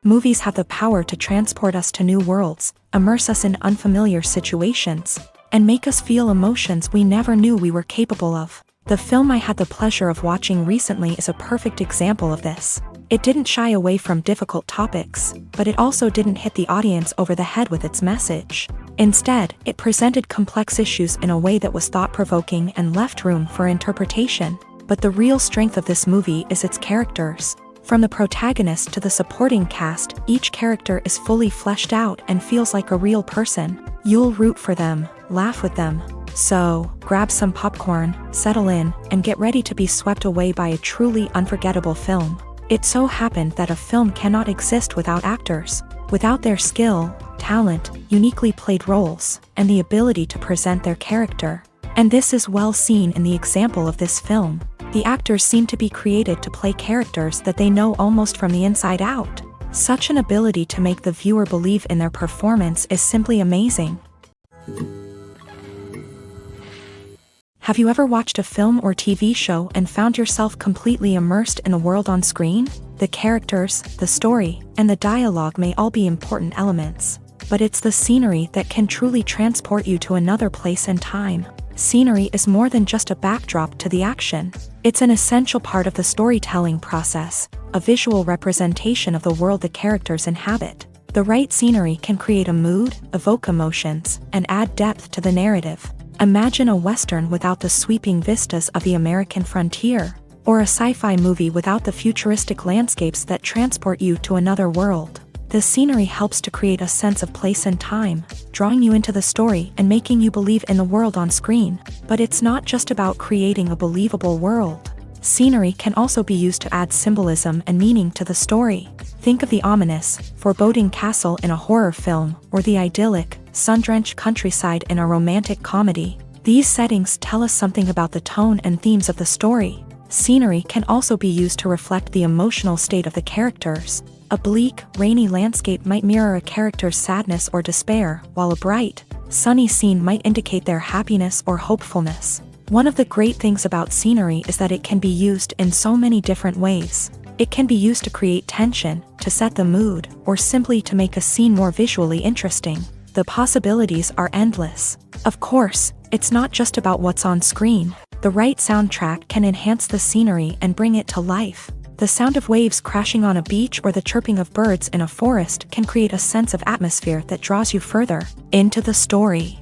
Movies have the power to transport us to new worlds, immerse us in unfamiliar situations, and make us feel emotions we never knew we were capable of. The film I had the pleasure of watching recently is a perfect example of this. It didn't shy away from difficult topics, but it also didn't hit the audience over the head with its message. Instead, it presented complex issues in a way that was thought-provoking and left room for interpretation. But the real strength of this movie is its characters. From the protagonist to the supporting cast, each character is fully fleshed out and feels like a real person. You'll root for them, laugh with them. So, grab some popcorn, settle in, and get ready to be swept away by a truly unforgettable film. It so happened that a film cannot exist without actors. Without their skill, talent, uniquely played roles, and the ability to present their character. And this is well seen in the example of this film. The actors seem to be created to play characters that they know almost from the inside out. Such an ability to make the viewer believe in their performance is simply amazing. Have you ever watched a film or TV show and found yourself completely immersed in the world on screen? The characters, the story, and the dialogue may all be important elements, but it's the scenery that can truly transport you to another place and time. Scenery is more than just a backdrop to the action. It's an essential part of the storytelling process, a visual representation of the world the characters inhabit. The right scenery can create a mood, evoke emotions, and add depth to the narrative. Imagine a Western without the sweeping vistas of the American frontier, or a sci-fi movie without the futuristic landscapes that transport you to another world. The scenery helps to create a sense of place and time, drawing you into the story and making you believe in the world on screen. But it's not just about creating a believable world. Scenery can also be used to add symbolism and meaning to the story. Think of the ominous, foreboding castle in a horror film, or the idyllic, sun-drenched countryside in a romantic comedy. These settings tell us something about the tone and themes of the story. Scenery can also be used to reflect the emotional state of the characters. A bleak, rainy landscape might mirror a character's sadness or despair, while a bright, sunny scene might indicate their happiness or hopefulness. One of the great things about scenery is that it can be used in so many different ways. It can be used to create tension, to set the mood, or simply to make a scene more visually interesting. The possibilities are endless. Of course, it's not just about what's on screen. The right soundtrack can enhance the scenery and bring it to life. The sound of waves crashing on a beach or the chirping of birds in a forest can create a sense of atmosphere that draws you further into the story.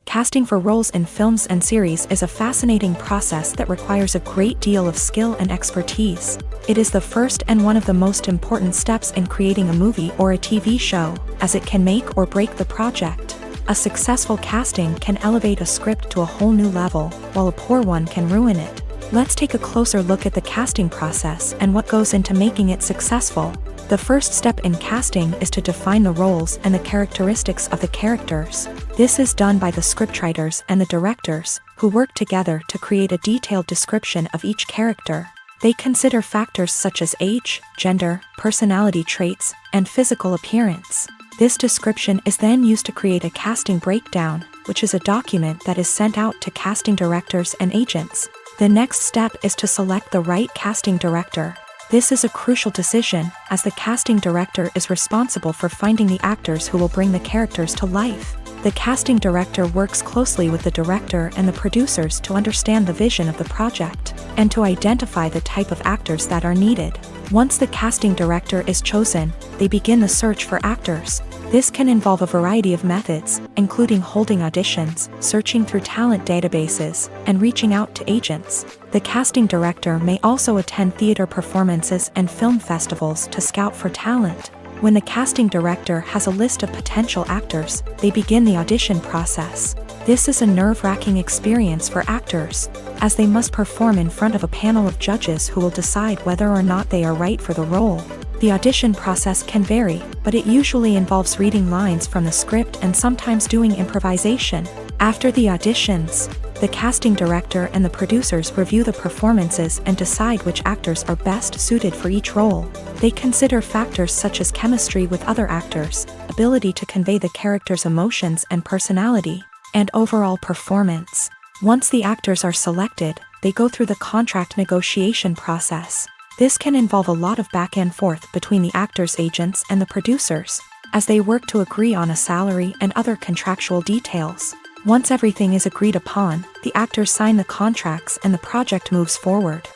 Casting for roles in films and series is a fascinating process that requires a great deal of skill and expertise. It is the first and one of the most important steps in creating a movie or a TV show, as it can make or break the project. A successful casting can elevate a script to a whole new level, while a poor one can ruin it. Let's take a closer look at the casting process and what goes into making it successful. The first step in casting is to define the roles and the characteristics of the characters. This is done by the scriptwriters and the directors, who work together to create a detailed description of each character. They consider factors such as age, gender, personality traits, and physical appearance. This description is then used to create a casting breakdown, which is a document that is sent out to casting directors and agents. The next step is to select the right casting director. This is a crucial decision, as the casting director is responsible for finding the actors who will bring the characters to life. The casting director works closely with the director and the producers to understand the vision of the project, and to identify the type of actors that are needed. Once the casting director is chosen, they begin the search for actors. This can involve a variety of methods, including holding auditions, searching through talent databases, and reaching out to agents. The casting director may also attend theater performances and film festivals to scout for talent. When the casting director has a list of potential actors, they begin the audition process. This is a nerve-wracking experience for actors, as they must perform in front of a panel of judges who will decide whether or not they are right for the role. The audition process can vary, but it usually involves reading lines from the script and sometimes doing improvisation. After the auditions, the casting director and the producers review the performances and decide which actors are best suited for each role. They consider factors such as chemistry with other actors, ability to convey the character's emotions and personality, and overall performance. Once the actors are selected, they go through the contract negotiation process. This can involve a lot of back and forth between the actors' agents and the producers, as they work to agree on a salary and other contractual details. Once everything is agreed upon, the actors sign the contracts and the project moves forward.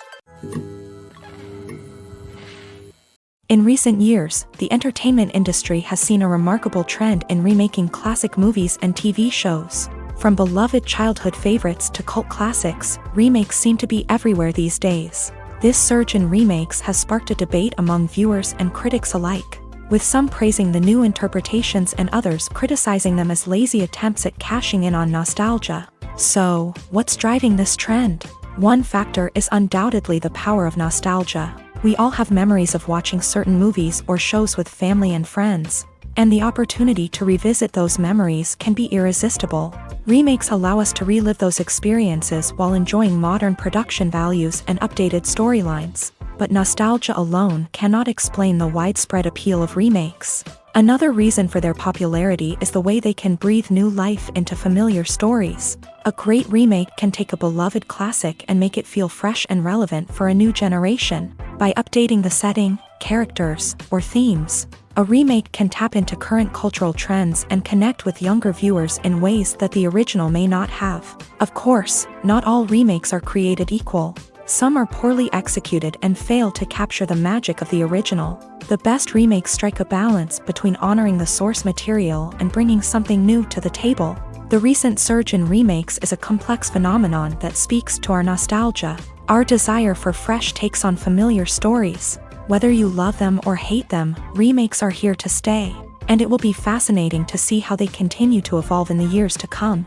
In recent years, the entertainment industry has seen a remarkable trend in remaking classic movies and TV shows. From beloved childhood favorites to cult classics, remakes seem to be everywhere these days. This surge in remakes has sparked a debate among viewers and critics alike, with some praising the new interpretations and others criticizing them as lazy attempts at cashing in on nostalgia. So, what's driving this trend? One factor is undoubtedly the power of nostalgia. We all have memories of watching certain movies or shows with family and friends, and the opportunity to revisit those memories can be irresistible. Remakes allow us to relive those experiences while enjoying modern production values and updated storylines. But nostalgia alone cannot explain the widespread appeal of remakes. Another reason for their popularity is the way they can breathe new life into familiar stories. A great remake can take a beloved classic and make it feel fresh and relevant for a new generation. By updating the setting, characters, or themes, a remake can tap into current cultural trends and connect with younger viewers in ways that the original may not have. Of course, not all remakes are created equal. Some are poorly executed and fail to capture the magic of the original. The best remakes strike a balance between honoring the source material and bringing something new to the table. The recent surge in remakes is a complex phenomenon that speaks to our nostalgia, our desire for fresh takes on familiar stories. Whether you love them or hate them, remakes are here to stay, and it will be fascinating to see how they continue to evolve in the years to come.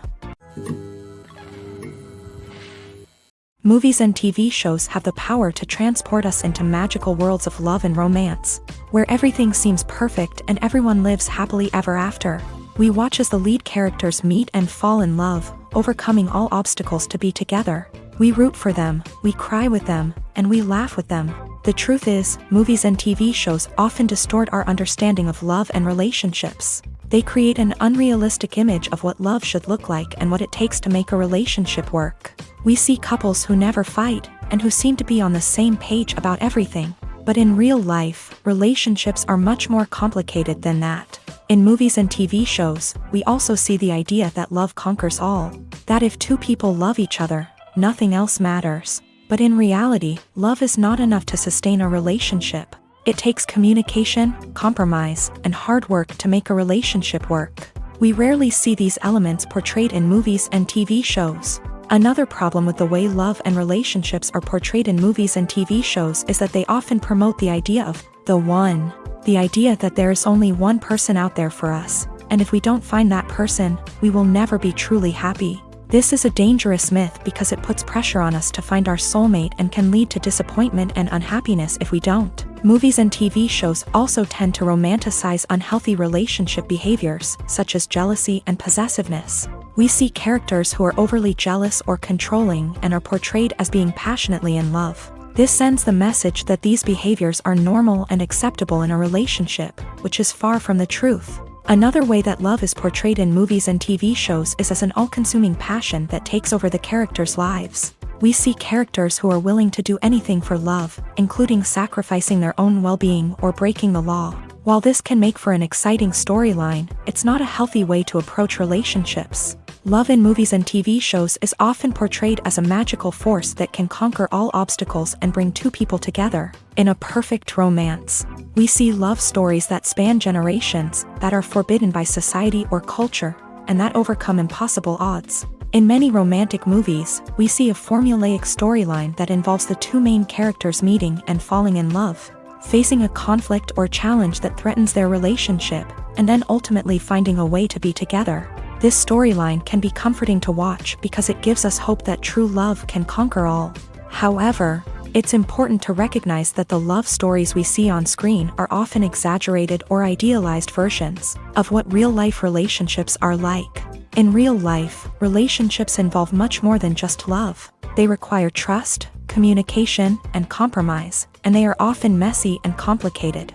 Movies and TV shows have the power to transport us into magical worlds of love and romance, where everything seems perfect and everyone lives happily ever after. We watch as the lead characters meet and fall in love, overcoming all obstacles to be together. We root for them, we cry with them, and we laugh with them. The truth is, movies and TV shows often distort our understanding of love and relationships. They create an unrealistic image of what love should look like and what it takes to make a relationship work. We see couples who never fight, and who seem to be on the same page about everything. But in real life, relationships are much more complicated than that. In movies and TV shows, we also see the idea that love conquers all. That if two people love each other, nothing else matters. But in reality, love is not enough to sustain a relationship. It takes communication, compromise, and hard work to make a relationship work. We rarely see these elements portrayed in movies and TV shows. Another problem with the way love and relationships are portrayed in movies and TV shows is that they often promote the idea of the one. The idea that there is only one person out there for us, and if we don't find that person, we will never be truly happy. This is a dangerous myth because it puts pressure on us to find our soulmate and can lead to disappointment and unhappiness if we don't. Movies and TV shows also tend to romanticize unhealthy relationship behaviors, such as jealousy and possessiveness. We see characters who are overly jealous or controlling and are portrayed as being passionately in love. This sends the message that these behaviors are normal and acceptable in a relationship, which is far from the truth. Another way that love is portrayed in movies and TV shows is as an all-consuming passion that takes over the characters' lives. We see characters who are willing to do anything for love, including sacrificing their own well-being or breaking the law. While this can make for an exciting storyline, it's not a healthy way to approach relationships. Love in movies and TV shows is often portrayed as a magical force that can conquer all obstacles and bring two people together. In a perfect romance, we see love stories that span generations, that are forbidden by society or culture, and that overcome impossible odds. In many romantic movies, we see a formulaic storyline that involves the two main characters meeting and falling in love, facing a conflict or challenge that threatens their relationship, and then ultimately finding a way to be together. This storyline can be comforting to watch because it gives us hope that true love can conquer all. However, it's important to recognize that the love stories we see on screen are often exaggerated or idealized versions of what real-life relationships are like. In real life, relationships involve much more than just love. They require trust, communication, and compromise, and they are often messy and complicated.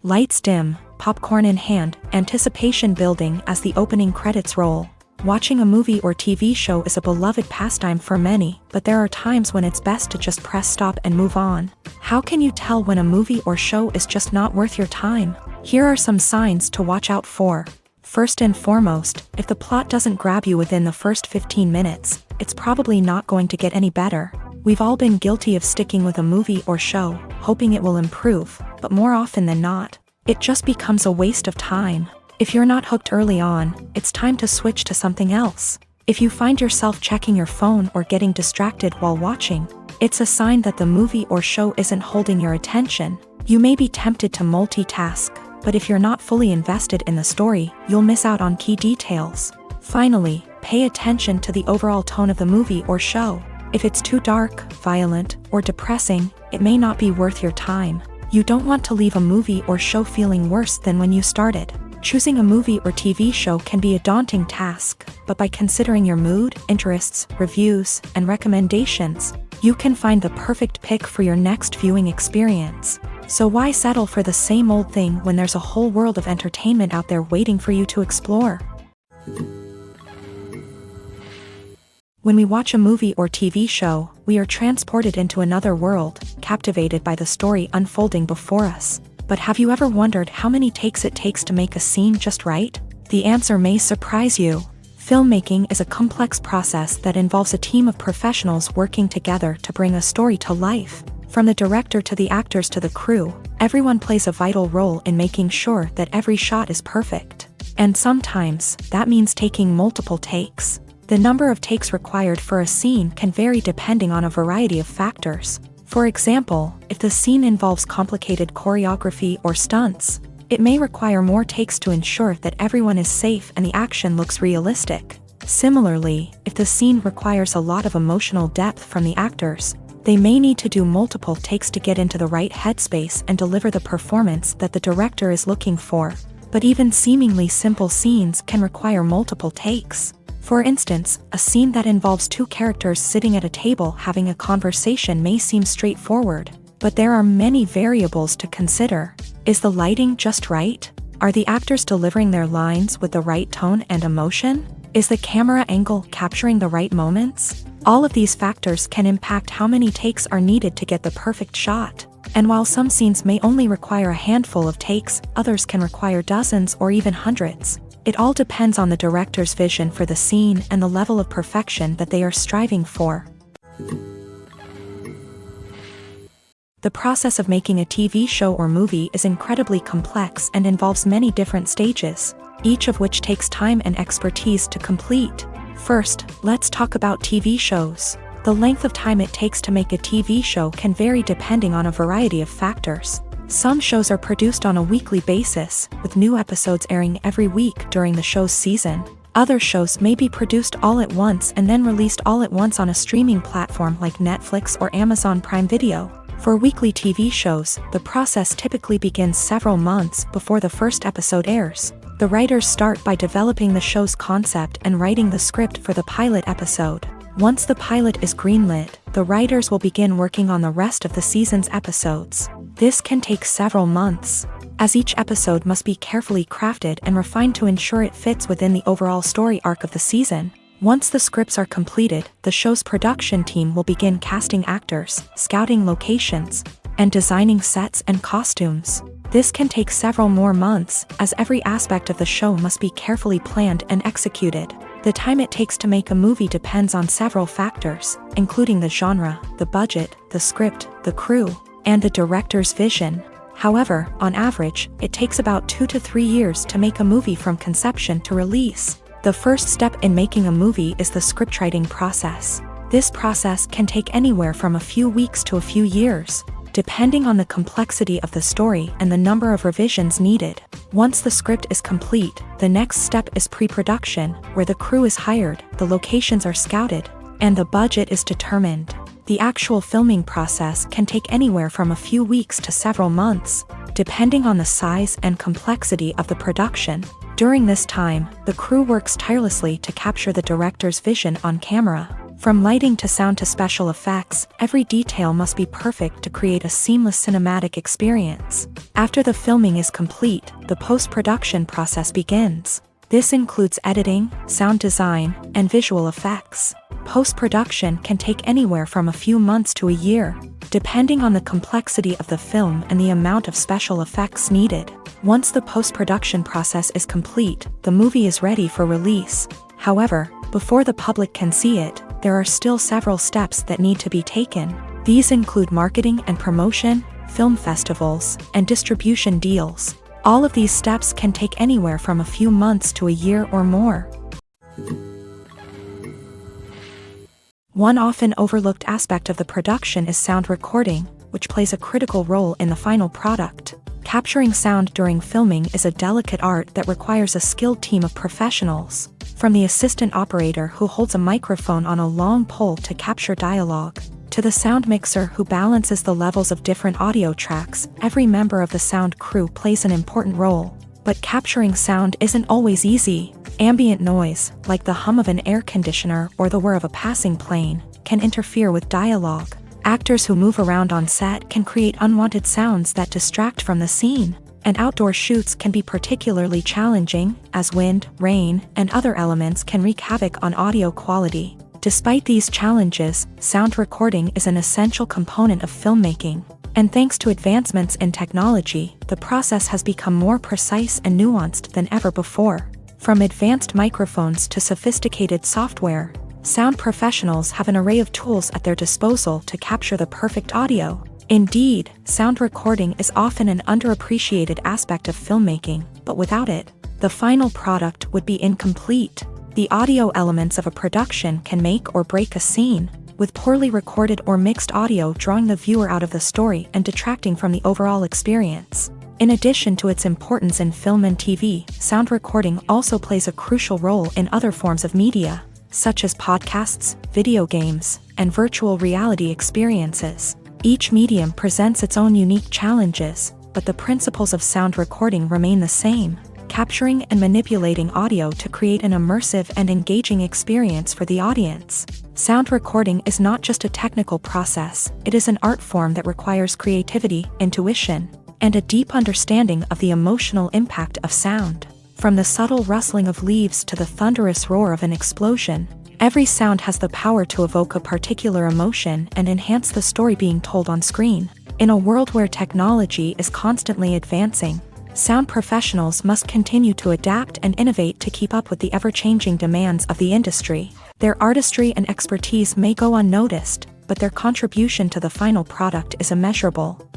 Lights dim, popcorn in hand, anticipation building as the opening credits roll. Watching a movie or TV show is a beloved pastime for many, but there are times when it's best to just press stop and move on. How can you tell when a movie or show is just not worth your time? Here are some signs to watch out for. First and foremost, if the plot doesn't grab you within the first 15 minutes, it's probably not going to get any better. We've all been guilty of sticking with a movie or show, hoping it will improve, but more often than not, it just becomes a waste of time. If you're not hooked early on, it's time to switch to something else. If you find yourself checking your phone or getting distracted while watching, it's a sign that the movie or show isn't holding your attention. You may be tempted to multitask, but if you're not fully invested in the story, you'll miss out on key details. Finally, pay attention to the overall tone of the movie or show. If it's too dark, violent, or depressing, it may not be worth your time. You don't want to leave a movie or show feeling worse than when you started. Choosing a movie or TV show can be a daunting task, but by considering your mood, interests, reviews, and recommendations, you can find the perfect pick for your next viewing experience. So why settle for the same old thing when there's a whole world of entertainment out there waiting for you to explore? When we watch a movie or TV show, we are transported into another world, captivated by the story unfolding before us. But have you ever wondered how many takes it takes to make a scene just right? The answer may surprise you. Filmmaking is a complex process that involves a team of professionals working together to bring a story to life. From the director to the actors to the crew, everyone plays a vital role in making sure that every shot is perfect. And sometimes, that means taking multiple takes. The number of takes required for a scene can vary depending on a variety of factors. For example, if the scene involves complicated choreography or stunts, it may require more takes to ensure that everyone is safe and the action looks realistic. Similarly, if the scene requires a lot of emotional depth from the actors, they may need to do multiple takes to get into the right headspace and deliver the performance that the director is looking for. But even seemingly simple scenes can require multiple takes. For instance, a scene that involves two characters sitting at a table having a conversation may seem straightforward, but there are many variables to consider. Is the lighting just right? Are the actors delivering their lines with the right tone and emotion? Is the camera angle capturing the right moments? All of these factors can impact how many takes are needed to get the perfect shot. And while some scenes may only require a handful of takes, others can require dozens or even hundreds. It all depends on the director's vision for the scene and the level of perfection that they are striving for. The process of making a TV show or movie is incredibly complex and involves many different stages, each of which takes time and expertise to complete. First, let's talk about TV shows. The length of time it takes to make a TV show can vary depending on a variety of factors. Some shows are produced on a weekly basis, with new episodes airing every week during the show's season. Other shows may be produced all at once and then released all at once on a streaming platform like Netflix or Amazon Prime Video. For weekly TV shows, the process typically begins several months before the first episode airs. The writers start by developing the show's concept and writing the script for the pilot episode. Once the pilot is greenlit, the writers will begin working on the rest of the season's episodes. This can take several months, as each episode must be carefully crafted and refined to ensure it fits within the overall story arc of the season. Once the scripts are completed, the show's production team will begin casting actors, scouting locations, and designing sets and costumes. This can take several more months, as every aspect of the show must be carefully planned and executed. The time it takes to make a movie depends on several factors, including the genre, the budget, the script, the crew, and the director's vision. However, on average, it takes about 2 to 3 years to make a movie from conception to release. The first step in making a movie is the scriptwriting process. This process can take anywhere from a few weeks to a few years, depending on the complexity of the story and the number of revisions needed. Once the script is complete, the next step is pre-production, where the crew is hired, the locations are scouted, and the budget is determined. The actual filming process can take anywhere from a few weeks to several months, depending on the size and complexity of the production. During this time, the crew works tirelessly to capture the director's vision on camera. From lighting to sound to special effects, every detail must be perfect to create a seamless cinematic experience. After the filming is complete, the post-production process begins. This includes editing, sound design, and visual effects. Post-production can take anywhere from a few months to a year, depending on the complexity of the film and the amount of special effects needed. Once the post-production process is complete, the movie is ready for release. However, before the public can see it, there are still several steps that need to be taken. These include marketing and promotion, film festivals, and distribution deals. All of these steps can take anywhere from a few months to a year or more. One often overlooked aspect of the production is sound recording, which plays a critical role in the final product. Capturing sound during filming is a delicate art that requires a skilled team of professionals, from the assistant operator who holds a microphone on a long pole to capture dialogue, to the sound mixer who balances the levels of different audio tracks. Every member of the sound crew plays an important role. But capturing sound isn't always easy. Ambient noise, like the hum of an air conditioner or the whir of a passing plane, can interfere with dialogue. Actors who move around on set can create unwanted sounds that distract from the scene. And outdoor shoots can be particularly challenging, as wind, rain, and other elements can wreak havoc on audio quality. Despite these challenges, sound recording is an essential component of filmmaking. And thanks to advancements in technology, the process has become more precise and nuanced than ever before. From advanced microphones to sophisticated software, sound professionals have an array of tools at their disposal to capture the perfect audio. Indeed, sound recording is often an underappreciated aspect of filmmaking, but without it, the final product would be incomplete. The audio elements of a production can make or break a scene, with poorly recorded or mixed audio drawing the viewer out of the story and detracting from the overall experience. In addition to its importance in film and TV, sound recording also plays a crucial role in other forms of media, such as podcasts, video games, and virtual reality experiences. Each medium presents its own unique challenges, but the principles of sound recording remain the same: capturing and manipulating audio to create an immersive and engaging experience for the audience. Sound recording is not just a technical process, it is an art form that requires creativity, intuition, and a deep understanding of the emotional impact of sound. From the subtle rustling of leaves to the thunderous roar of an explosion, every sound has the power to evoke a particular emotion and enhance the story being told on screen. In a world where technology is constantly advancing, sound professionals must continue to adapt and innovate to keep up with the ever-changing demands of the industry. Their artistry and expertise may go unnoticed, but their contribution to the final product is immeasurable.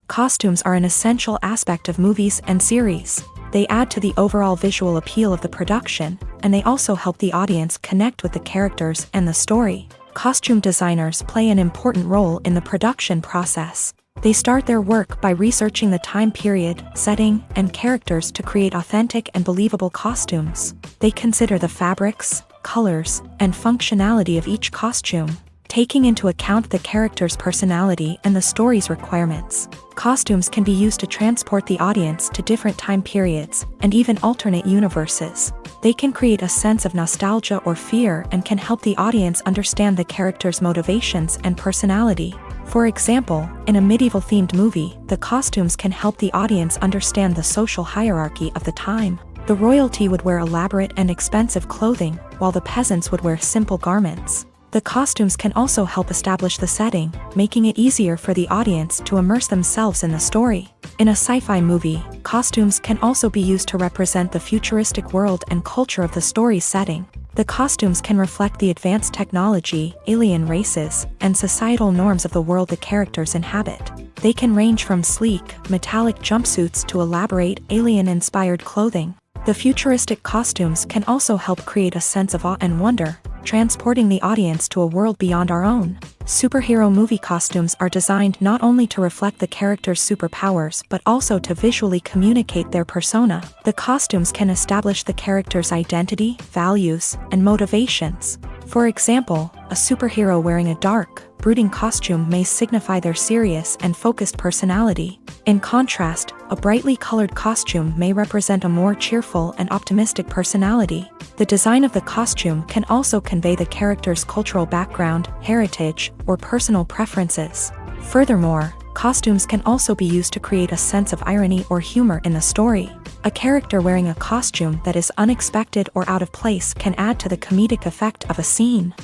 Costumes are an essential aspect of movies and series. They add to the overall visual appeal of the production, and they also help the audience connect with the characters and the story. Costume designers play an important role in the production process. They start their work by researching the time period, setting, and characters to create authentic and believable costumes. They consider the fabrics, colors, and functionality of each costume, taking into account the character's personality and the story's requirements. Costumes can be used to transport the audience to different time periods and even alternate universes. They can create a sense of nostalgia or fear and can help the audience understand the character's motivations and personality. For example, in a medieval-themed movie, the costumes can help the audience understand the social hierarchy of the time. The royalty would wear elaborate and expensive clothing, while the peasants would wear simple garments. The costumes can also help establish the setting, making it easier for the audience to immerse themselves in the story. In a sci-fi movie, costumes can also be used to represent the futuristic world and culture of the story's setting. The costumes can reflect the advanced technology, alien races, and societal norms of the world the characters inhabit. They can range from sleek, metallic jumpsuits to elaborate, alien-inspired clothing. The futuristic costumes can also help create a sense of awe and wonder, transporting the audience to a world beyond our own. Superhero movie costumes are designed not only to reflect the character's superpowers but also to visually communicate their persona. The costumes can establish the character's identity, values, and motivations. For example, a superhero wearing a dark, brooding costume may signify their serious and focused personality. In contrast, a brightly colored costume may represent a more cheerful and optimistic personality. The design of the costume can also convey the character's cultural background, heritage, or personal preferences. Furthermore, Costumes can also be used to create a sense of irony or humor in the story. A character wearing a costume that is unexpected or out of place can add to the comedic effect of a scene.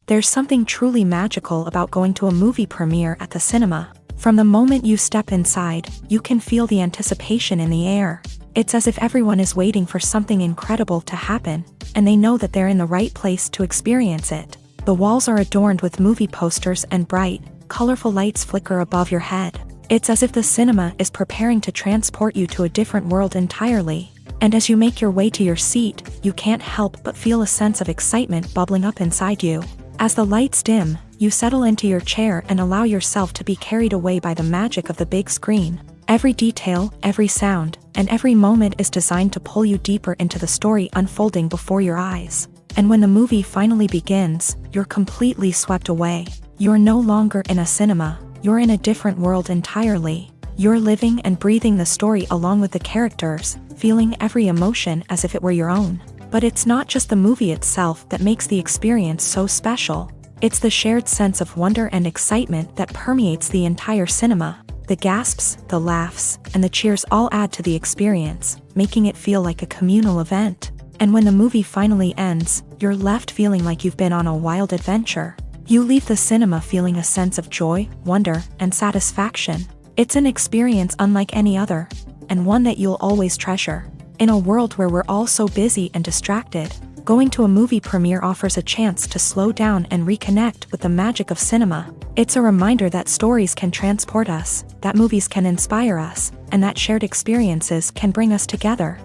There's something truly magical about going to a movie premiere at the cinema. From the moment you step inside, you can feel the anticipation in the air. It's as if everyone is waiting for something incredible to happen, and they know that they're in the right place to experience it. The walls are adorned with movie posters and bright, colorful lights flicker above your head. It's as if the cinema is preparing to transport you to a different world entirely. And as you make your way to your seat, you can't help but feel a sense of excitement bubbling up inside you. As the lights dim, you settle into your chair and allow yourself to be carried away by the magic of the big screen. Every detail, every sound, and every moment is designed to pull you deeper into the story unfolding before your eyes. And when the movie finally begins, you're completely swept away. You're no longer in a cinema, you're in a different world entirely. You're living and breathing the story along with the characters, feeling every emotion as if it were your own. But it's not just the movie itself that makes the experience so special. It's the shared sense of wonder and excitement that permeates the entire cinema. The gasps, the laughs, and the cheers all add to the experience, making it feel like a communal event. And when the movie finally ends, you're left feeling like you've been on a wild adventure. You leave the cinema feeling a sense of joy, wonder, and satisfaction. It's an experience unlike any other, and one that you'll always treasure. In a world where we're all so busy and distracted, going to a movie premiere offers a chance to slow down and reconnect with the magic of cinema. It's a reminder that stories can transport us, that movies can inspire us, and that shared experiences can bring us together.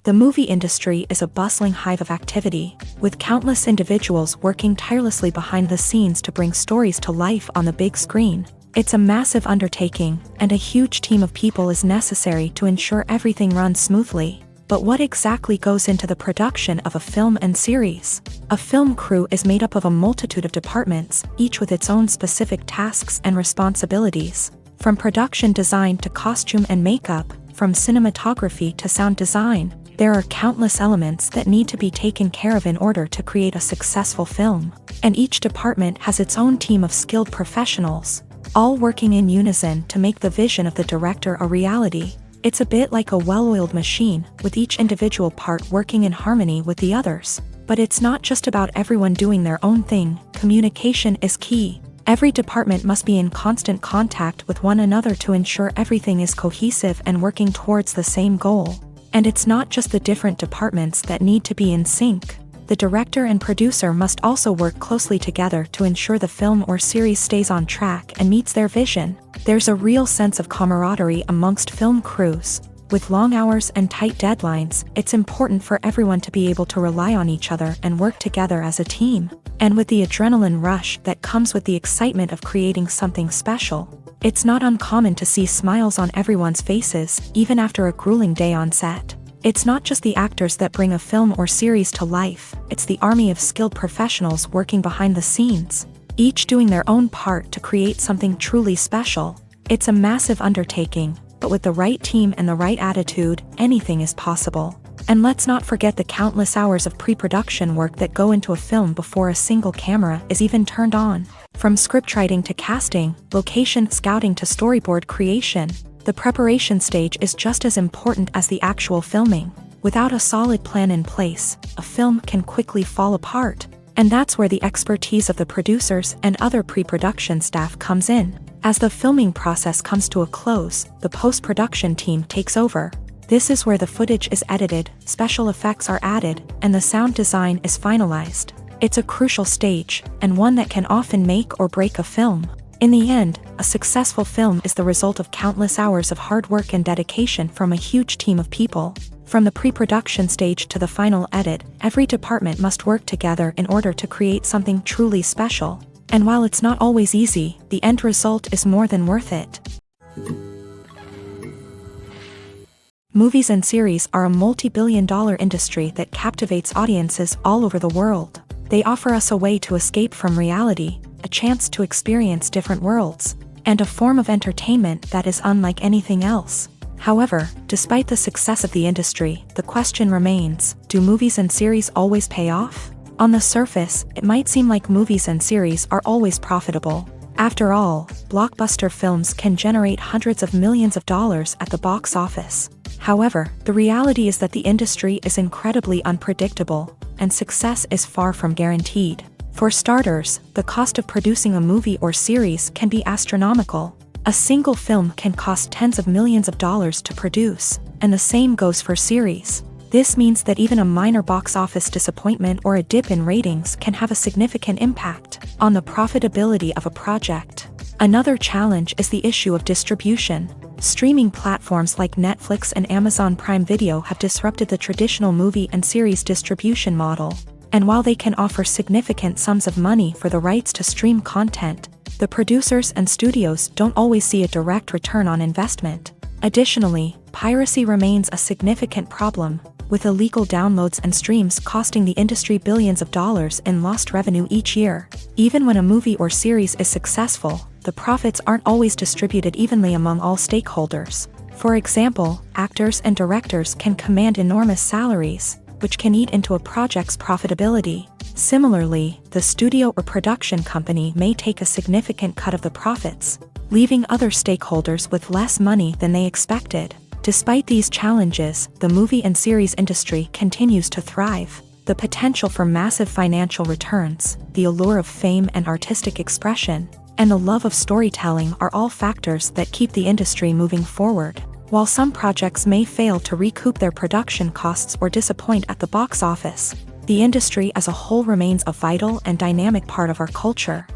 The movie industry is a bustling hive of activity, with countless individuals working tirelessly behind the scenes to bring stories to life on the big screen. It's a massive undertaking, and a huge team of people is necessary to ensure everything runs smoothly. But what exactly goes into the production of a film and series? A film crew is made up of a multitude of departments, each with its own specific tasks and responsibilities. From production design to costume and makeup, from cinematography to sound design, there are countless elements that need to be taken care of in order to create a successful film. And each department has its own team of skilled professionals, all working in unison to make the vision of the director a reality. It's a bit like a well-oiled machine, with each individual part working in harmony with the others. But it's not just about everyone doing their own thing. Communication is key. Every department must be in constant contact with one another to ensure everything is cohesive and working towards the same goal. And it's not just the different departments that need to be in sync. The director and producer must also work closely together to ensure the film or series stays on track and meets their vision. There's a real sense of camaraderie amongst film crews. With long hours and tight deadlines, it's important for everyone to be able to rely on each other and work together as a team. And with the adrenaline rush that comes with the excitement of creating something special, it's not uncommon to see smiles on everyone's faces, even after a grueling day on set. It's not just the actors that bring a film or series to life, it's the army of skilled professionals working behind the scenes, each doing their own part to create something truly special. It's a massive undertaking, but with the right team and the right attitude, anything is possible. And let's not forget the countless hours of pre-production work that go into a film before a single camera is even turned on. From scriptwriting to casting, location scouting to storyboard creation, the preparation stage is just as important as the actual filming. Without a solid plan in place, a film can quickly fall apart. And that's where the expertise of the producers and other pre-production staff comes in. As the filming process comes to a close, the post-production team takes over. This is where the footage is edited, special effects are added, and the sound design is finalized. It's a crucial stage, and one that can often make or break a film. In the end, a successful film is the result of countless hours of hard work and dedication from a huge team of people. From the pre-production stage to the final edit, every department must work together in order to create something truly special. And while it's not always easy, the end result is more than worth it. Movies and series are a multi-billion-dollar industry that captivates audiences all over the world. They offer us a way to escape from reality, a chance to experience different worlds, and a form of entertainment that is unlike anything else. However, despite the success of the industry, the question remains, do movies and series always pay off? On the surface, it might seem like movies and series are always profitable. After all, blockbuster films can generate hundreds of millions of dollars at the box office. However, the reality is that the industry is incredibly unpredictable, and success is far from guaranteed. For starters, the cost of producing a movie or series can be astronomical. A single film can cost tens of millions of dollars to produce, and the same goes for series. This means that even a minor box office disappointment or a dip in ratings can have a significant impact on the profitability of a project. Another challenge is the issue of distribution. Streaming platforms like Netflix and Amazon Prime Video have disrupted the traditional movie and series distribution model. And while they can offer significant sums of money for the rights to stream content, the producers and studios don't always see a direct return on investment. Additionally, piracy remains a significant problem, with illegal downloads and streams costing the industry billions of dollars in lost revenue each year. Even when a movie or series is successful, the profits aren't always distributed evenly among all stakeholders. For example, actors and directors can command enormous salaries, which can eat into a project's profitability. Similarly, the studio or production company may take a significant cut of the profits, leaving other stakeholders with less money than they expected. Despite these challenges, the movie and series industry continues to thrive. The potential for massive financial returns, the allure of fame and artistic expression, and the love of storytelling are all factors that keep the industry moving forward. While some projects may fail to recoup their production costs or disappoint at the box office, the industry as a whole remains a vital and dynamic part of our culture.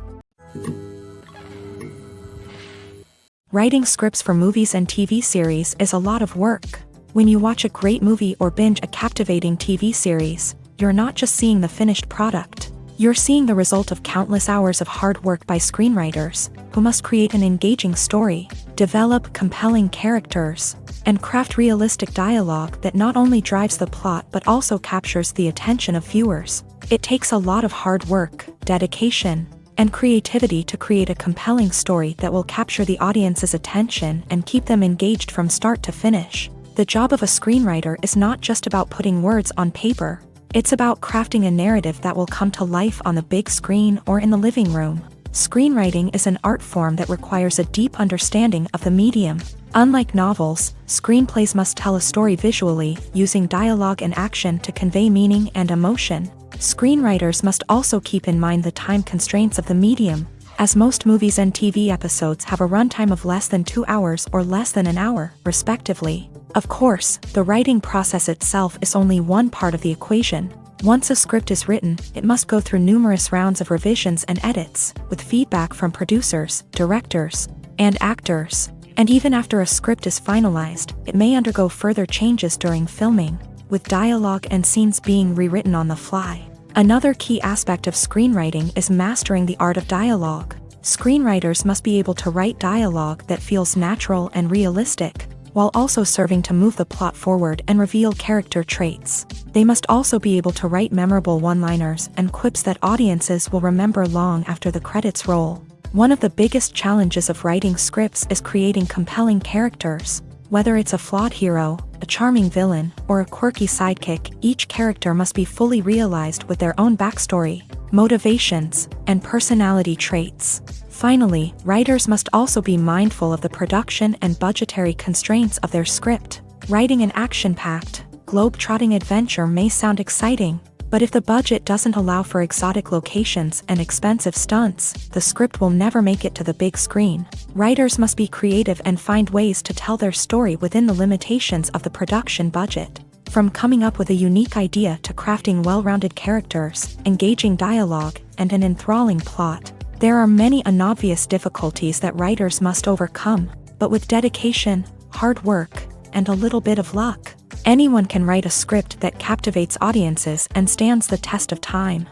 Writing scripts for movies and TV series is a lot of work. When you watch a great movie or binge a captivating TV series, you're not just seeing the finished product. You're seeing the result of countless hours of hard work by screenwriters, who must create an engaging story, develop compelling characters, and craft realistic dialogue that not only drives the plot but also captures the attention of viewers. It takes a lot of hard work, dedication, and creativity to create a compelling story that will capture the audience's attention and keep them engaged from start to finish. The job of a screenwriter is not just about putting words on paper. It's about crafting a narrative that will come to life on the big screen or in the living room. Screenwriting is an art form that requires a deep understanding of the medium. Unlike novels, screenplays must tell a story visually, using dialogue and action to convey meaning and emotion. Screenwriters must also keep in mind the time constraints of the medium, as most movies and TV episodes have a runtime of less than 2 hours or less than an hour, respectively. Of course, the writing process itself is only one part of the equation. Once a script is written, it must go through numerous rounds of revisions and edits, with feedback from producers, directors, and actors. And even after a script is finalized, it may undergo further changes during filming, with dialogue and scenes being rewritten on the fly. Another key aspect of screenwriting is mastering the art of dialogue. Screenwriters must be able to write dialogue that feels natural and realistic, while also serving to move the plot forward and reveal character traits. They must also be able to write memorable one-liners and quips that audiences will remember long after the credits roll. One of the biggest challenges of writing scripts is creating compelling characters. Whether it's a flawed hero, a charming villain, or a quirky sidekick, each character must be fully realized with their own backstory, motivations, and personality traits. Finally, writers must also be mindful of the production and budgetary constraints of their script. Writing an action-packed, globe-trotting adventure may sound exciting, but if the budget doesn't allow for exotic locations and expensive stunts, the script will never make it to the big screen. Writers must be creative and find ways to tell their story within the limitations of the production budget. From coming up with a unique idea to crafting well-rounded characters, engaging dialogue, and an enthralling plot, there are many unobvious difficulties that writers must overcome, but with dedication, hard work, and a little bit of luck, anyone can write a script that captivates audiences and stands the test of time.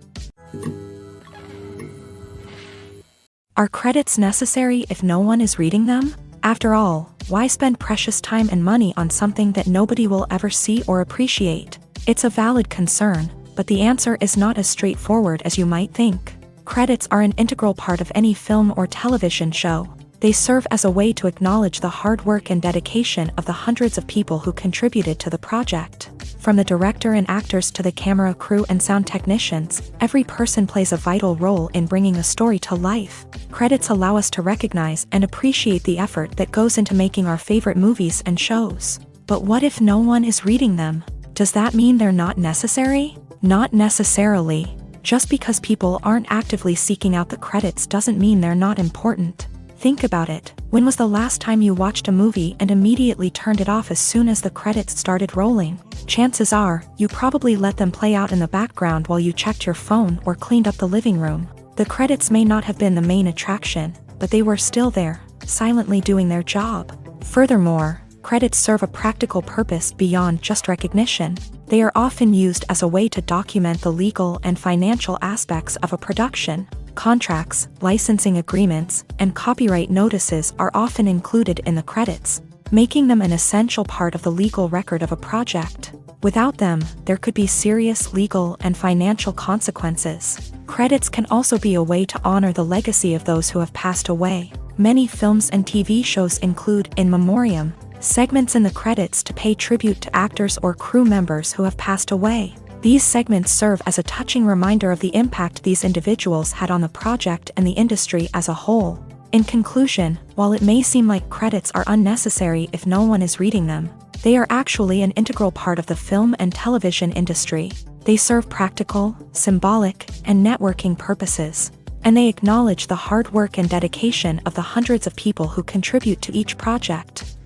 Are credits necessary if no one is reading them? After all, why spend precious time and money on something that nobody will ever see or appreciate? It's a valid concern, but the answer is not as straightforward as you might think. Credits are an integral part of any film or television show. They serve as a way to acknowledge the hard work and dedication of the hundreds of people who contributed to the project. From the director and actors to the camera crew and sound technicians, every person plays a vital role in bringing a story to life. Credits allow us to recognize and appreciate the effort that goes into making our favorite movies and shows. But what if no one is reading them? Does that mean they're not necessary? Not necessarily. Just because people aren't actively seeking out the credits doesn't mean they're not important. Think about it. When was the last time you watched a movie and immediately turned it off as soon as the credits started rolling? Chances are, you probably let them play out in the background while you checked your phone or cleaned up the living room. The credits may not have been the main attraction, but they were still there, silently doing their job. Furthermore, credits serve a practical purpose beyond just recognition. They are often used as a way to document the legal and financial aspects of a production. Contracts, licensing agreements, and copyright notices are often included in the credits, making them an essential part of the legal record of a project. Without them, there could be serious legal and financial consequences. Credits can also be a way to honor the legacy of those who have passed away. Many films and TV shows include in memoriam segments in the credits to pay tribute to actors or crew members who have passed away. These segments serve as a touching reminder of the impact these individuals had on the project and the industry as a whole. In conclusion, while it may seem like credits are unnecessary if no one is reading them, they are actually an integral part of the film and television industry. They serve practical, symbolic, and networking purposes, and they acknowledge the hard work and dedication of the hundreds of people who contribute to each project.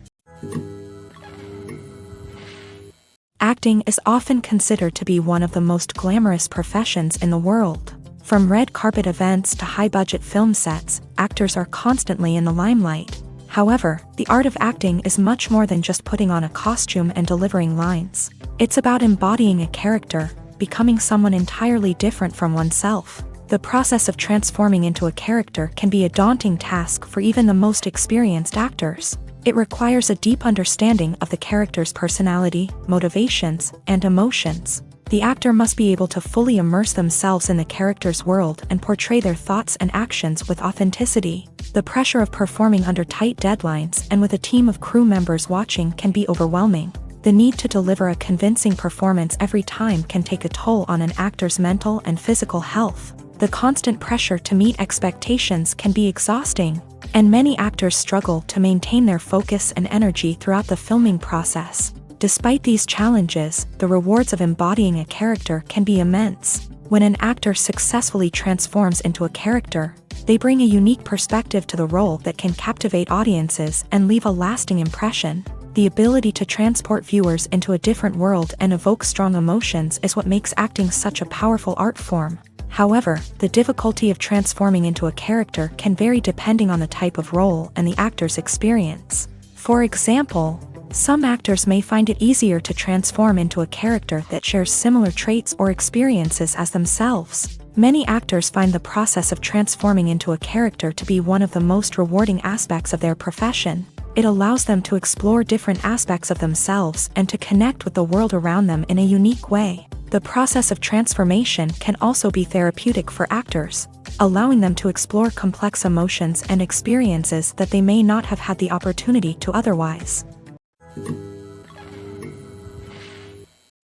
Acting is often considered to be one of the most glamorous professions in the world. From red carpet events to high-budget film sets, actors are constantly in the limelight. However, the art of acting is much more than just putting on a costume and delivering lines. It's about embodying a character, becoming someone entirely different from oneself. The process of transforming into a character can be a daunting task for even the most experienced actors. It requires a deep understanding of the character's personality, motivations, and emotions. The actor must be able to fully immerse themselves in the character's world and portray their thoughts and actions with authenticity. The pressure of performing under tight deadlines and with a team of crew members watching can be overwhelming. The need to deliver a convincing performance every time can take a toll on an actor's mental and physical health. The constant pressure to meet expectations can be exhausting, and many actors struggle to maintain their focus and energy throughout the filming process. Despite these challenges, the rewards of embodying a character can be immense. When an actor successfully transforms into a character, they bring a unique perspective to the role that can captivate audiences and leave a lasting impression. The ability to transport viewers into a different world and evoke strong emotions is what makes acting such a powerful art form. However, the difficulty of transforming into a character can vary depending on the type of role and the actor's experience. For example, some actors may find it easier to transform into a character that shares similar traits or experiences as themselves. Many actors find the process of transforming into a character to be one of the most rewarding aspects of their profession. It allows them to explore different aspects of themselves and to connect with the world around them in a unique way. The process of transformation can also be therapeutic for actors, allowing them to explore complex emotions and experiences that they may not have had the opportunity to otherwise.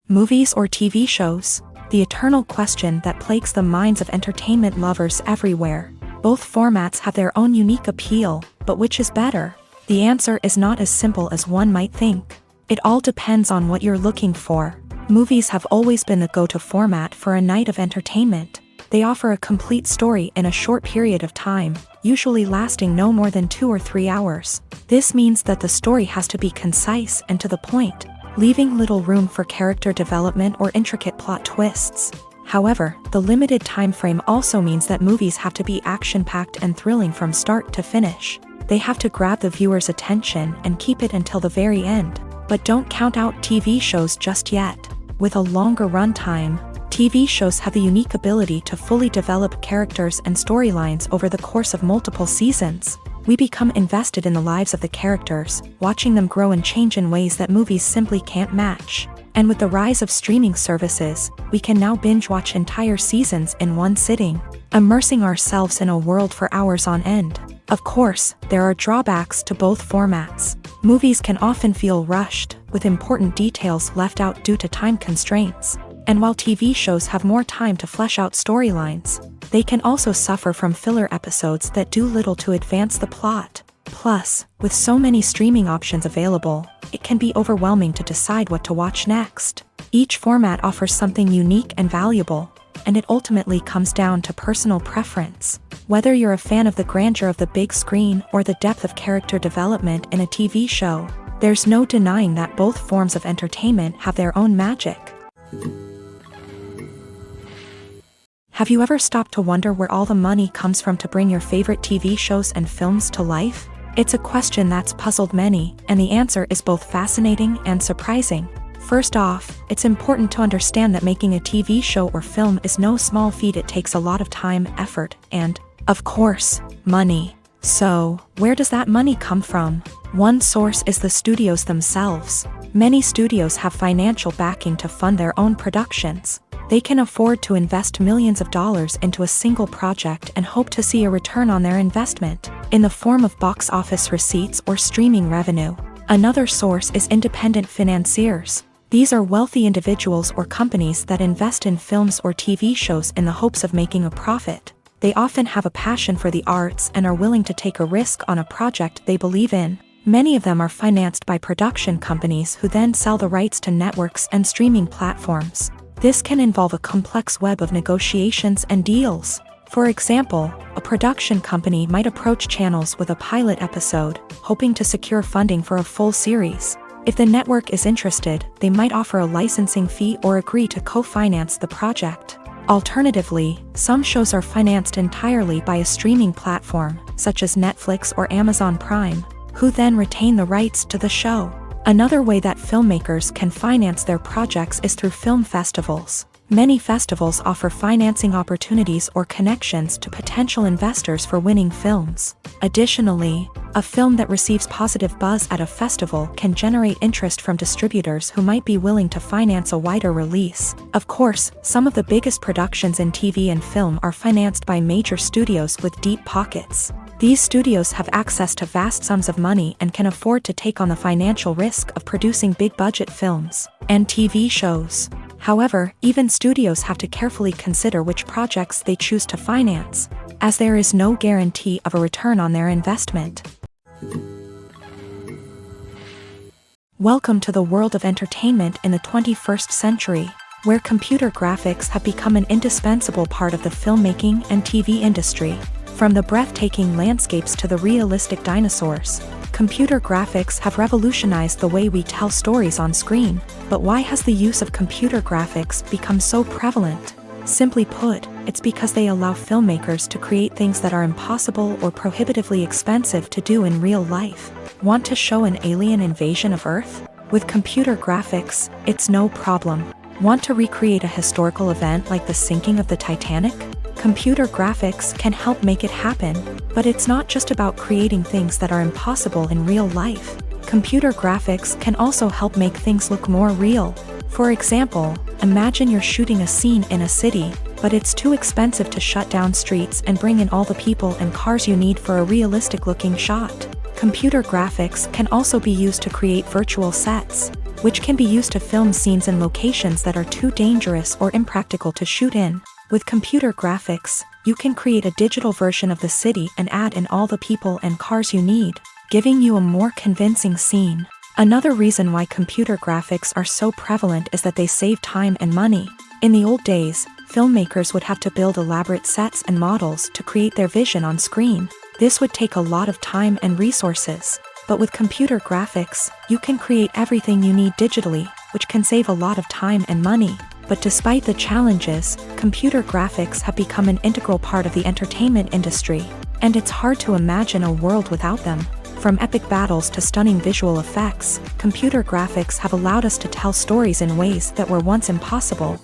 Movies or TV shows? The eternal question that plagues the minds of entertainment lovers everywhere. Both formats have their own unique appeal, but which is better? The answer is not as simple as one might think. It all depends on what you're looking for. Movies have always been the go-to format for a night of entertainment. They offer a complete story in a short period of time, usually lasting no more than 2 or 3 hours. This means that the story has to be concise and to the point, leaving little room for character development or intricate plot twists. However, the limited time frame also means that movies have to be action-packed and thrilling from start to finish. They have to grab the viewer's attention and keep it until the very end. But don't count out TV shows just yet. With a longer runtime, TV shows have the unique ability to fully develop characters and storylines over the course of multiple seasons. We become invested in the lives of the characters, watching them grow and change in ways that movies simply can't match. And with the rise of streaming services, we can now binge-watch entire seasons in one sitting, immersing ourselves in a world for hours on end. Of course, there are drawbacks to both formats. Movies can often feel rushed, with important details left out due to time constraints. And while TV shows have more time to flesh out storylines, they can also suffer from filler episodes that do little to advance the plot. Plus, with so many streaming options available, it can be overwhelming to decide what to watch next. Each format offers something unique and valuable, and it ultimately comes down to personal preference. Whether you're a fan of the grandeur of the big screen or the depth of character development in a TV show, there's no denying that both forms of entertainment have their own magic. Have you ever stopped to wonder where all the money comes from to bring your favorite TV shows and films to life? It's a question that's puzzled many, and the answer is both fascinating and surprising. First off, it's important to understand that making a TV show or film is no small feat. It takes a lot of time, effort, and, of course, money. So, where does that money come from? One source is the studios themselves. Many studios have financial backing to fund their own productions. They can afford to invest millions of dollars into a single project and hope to see a return on their investment, in the form of box office receipts or streaming revenue. Another source is independent financiers. These are wealthy individuals or companies that invest in films or TV shows in the hopes of making a profit. They often have a passion for the arts and are willing to take a risk on a project they believe in. Many of them are financed by production companies who then sell the rights to networks and streaming platforms. This can involve a complex web of negotiations and deals. For example, a production company might approach channels with a pilot episode, hoping to secure funding for a full series. If the network is interested, they might offer a licensing fee or agree to co-finance the project. Alternatively, some shows are financed entirely by a streaming platform, such as Netflix or Amazon Prime, who then retain the rights to the show. Another way that filmmakers can finance their projects is through film festivals. Many festivals offer financing opportunities or connections to potential investors for winning films. Additionally, a film that receives positive buzz at a festival can generate interest from distributors who might be willing to finance a wider release. Of course, some of the biggest productions in TV and film are financed by major studios with deep pockets. These studios have access to vast sums of money and can afford to take on the financial risk of producing big-budget films and TV shows. However, even studios have to carefully consider which projects they choose to finance, as there is no guarantee of a return on their investment. Welcome to the world of entertainment in the 21st century, where computer graphics have become an indispensable part of the filmmaking and TV industry. From the breathtaking landscapes to the realistic dinosaurs, computer graphics have revolutionized the way we tell stories on screen. But why has the use of computer graphics become so prevalent? Simply put, it's because they allow filmmakers to create things that are impossible or prohibitively expensive to do in real life. Want to show an alien invasion of Earth? With computer graphics, it's no problem. Want to recreate a historical event like the sinking of the Titanic? Computer graphics can help make it happen, but it's not just about creating things that are impossible in real life. Computer graphics can also help make things look more real. For example, imagine you're shooting a scene in a city, but it's too expensive to shut down streets and bring in all the people and cars you need for a realistic-looking shot. Computer graphics can also be used to create virtual sets, which can be used to film scenes in locations that are too dangerous or impractical to shoot in. With computer graphics, you can create a digital version of the city and add in all the people and cars you need, giving you a more convincing scene. Another reason why computer graphics are so prevalent is that they save time and money. In the old days, filmmakers would have to build elaborate sets and models to create their vision on screen. This would take a lot of time and resources. But with computer graphics, you can create everything you need digitally, which can save a lot of time and money. But despite the challenges, computer graphics have become an integral part of the entertainment industry, and it's hard to imagine a world without them. From epic battles to stunning visual effects, computer graphics have allowed us to tell stories in ways that were once impossible.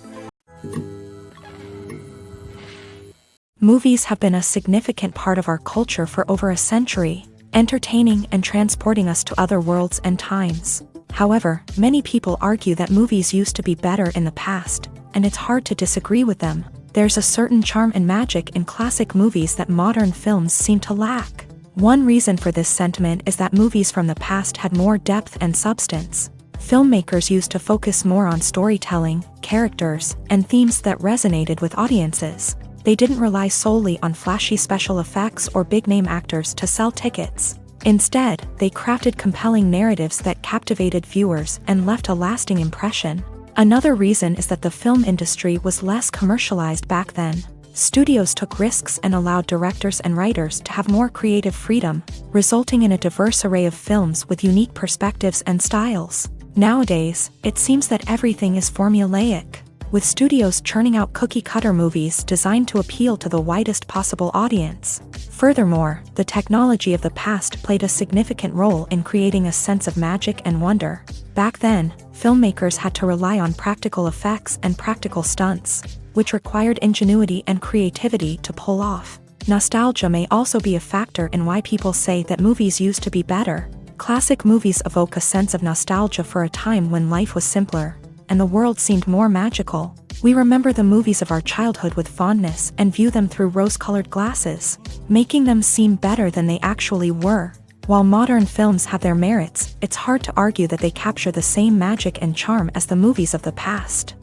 Movies have been a significant part of our culture for over a century, entertaining and transporting us to other worlds and times. However, many people argue that movies used to be better in the past, and it's hard to disagree with them. There's a certain charm and magic in classic movies that modern films seem to lack. One reason for this sentiment is that movies from the past had more depth and substance. Filmmakers used to focus more on storytelling, characters, and themes that resonated with audiences. They didn't rely solely on flashy special effects or big-name actors to sell tickets. Instead, they crafted compelling narratives that captivated viewers and left a lasting impression. Another reason is that the film industry was less commercialized back then. Studios took risks and allowed directors and writers to have more creative freedom, resulting in a diverse array of films with unique perspectives and styles. Nowadays, it seems that everything is formulaic, with studios churning out cookie-cutter movies designed to appeal to the widest possible audience. Furthermore, the technology of the past played a significant role in creating a sense of magic and wonder. Back then, filmmakers had to rely on practical effects and practical stunts, which required ingenuity and creativity to pull off. Nostalgia may also be a factor in why people say that movies used to be better. Classic movies evoke a sense of nostalgia for a time when life was simpler, and the world seemed more magical. We remember the movies of our childhood with fondness and view them through rose-colored glasses, making them seem better than they actually were. While modern films have their merits, it's hard to argue that they capture the same magic and charm as the movies of the past.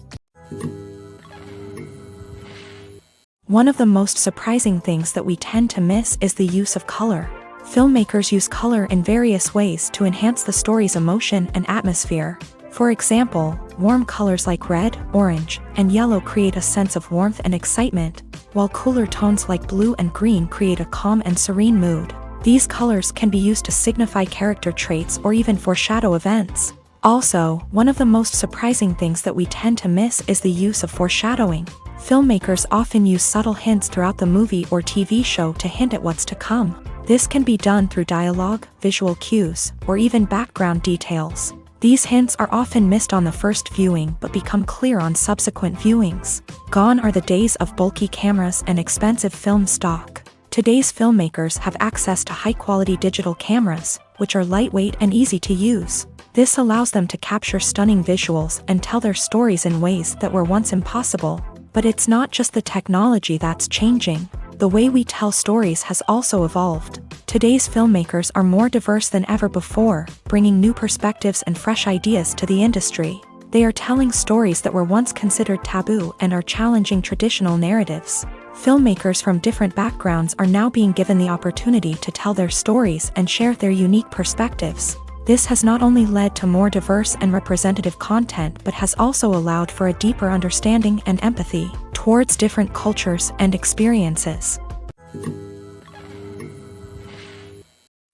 One of the most surprising things that we tend to miss is the use of color. Filmmakers use color in various ways to enhance the story's emotion and atmosphere. For example, warm colors like red, orange, and yellow create a sense of warmth and excitement, while cooler tones like blue and green create a calm and serene mood. These colors can be used to signify character traits or even foreshadow events. Also, one of the most surprising things that we tend to miss is the use of foreshadowing. Filmmakers often use subtle hints throughout the movie or TV show to hint at what's to come. This can be done through dialogue, visual cues, or even background details. These hints are often missed on the first viewing but become clear on subsequent viewings. Gone are the days of bulky cameras and expensive film stock. Today's filmmakers have access to high-quality digital cameras, which are lightweight and easy to use. This allows them to capture stunning visuals and tell their stories in ways that were once impossible. But it's not just the technology that's changing. The way we tell stories has also evolved. Today's filmmakers are more diverse than ever before, bringing new perspectives and fresh ideas to the industry. They are telling stories that were once considered taboo and are challenging traditional narratives. Filmmakers from different backgrounds are now being given the opportunity to tell their stories and share their unique perspectives. This has not only led to more diverse and representative content but has also allowed for a deeper understanding and empathy towards different cultures and experiences.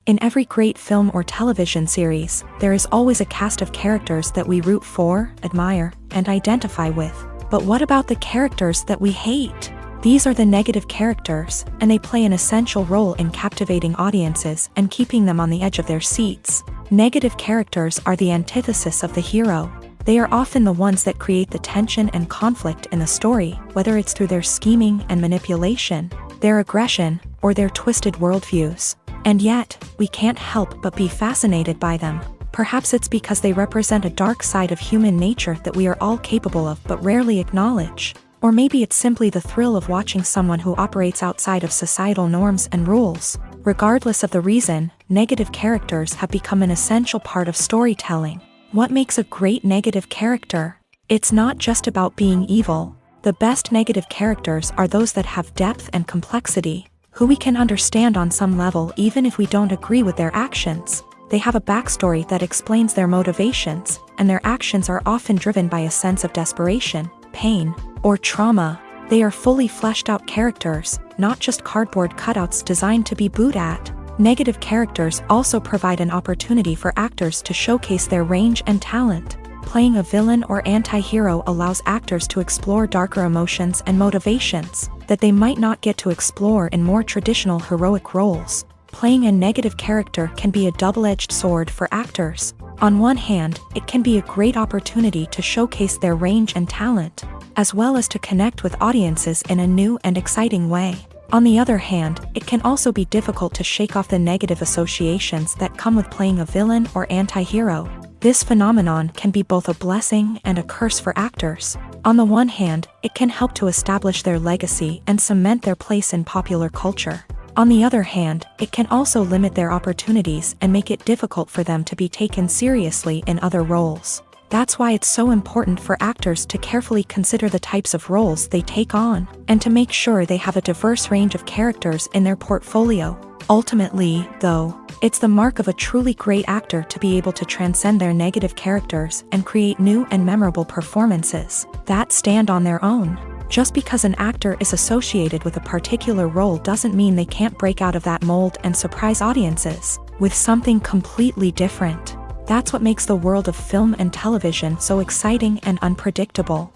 In every great film or television series, there is always a cast of characters that we root for, admire, and identify with. But what about the characters that we hate? These are the negative characters, and they play an essential role in captivating audiences and keeping them on the edge of their seats. Negative characters are the antithesis of the hero. They are often the ones that create the tension and conflict in the story, whether it's through their scheming and manipulation, their aggression, or their twisted worldviews. And yet, we can't help but be fascinated by them. Perhaps it's because they represent a dark side of human nature that we are all capable of but rarely acknowledge. Or maybe it's simply the thrill of watching someone who operates outside of societal norms and rules. Regardless of the reason, negative characters have become an essential part of storytelling. What makes a great negative character? It's not just about being evil. The best negative characters are those that have depth and complexity, who we can understand on some level even if we don't agree with their actions. They have a backstory that explains their motivations, and their actions are often driven by a sense of desperation, pain, or trauma. They are fully fleshed out characters, not just cardboard cutouts designed to be booed at. Negative characters also provide an opportunity for actors to showcase their range and talent. Playing a villain or anti-hero allows actors to explore darker emotions and motivations that they might not get to explore in more traditional heroic roles. Playing a negative character can be a double-edged sword for actors. On one hand, it can be a great opportunity to showcase their range and talent, as well as to connect with audiences in a new and exciting way. On the other hand, it can also be difficult to shake off the negative associations that come with playing a villain or anti-hero. This phenomenon can be both a blessing and a curse for actors. On the one hand, it can help to establish their legacy and cement their place in popular culture. On the other hand, it can also limit their opportunities and make it difficult for them to be taken seriously in other roles. That's why it's so important for actors to carefully consider the types of roles they take on, and to make sure they have a diverse range of characters in their portfolio. Ultimately, though, it's the mark of a truly great actor to be able to transcend their negative characters and create new and memorable performances that stand on their own. Just because an actor is associated with a particular role doesn't mean they can't break out of that mold and surprise audiences with something completely different. That's what makes the world of film and television so exciting and unpredictable.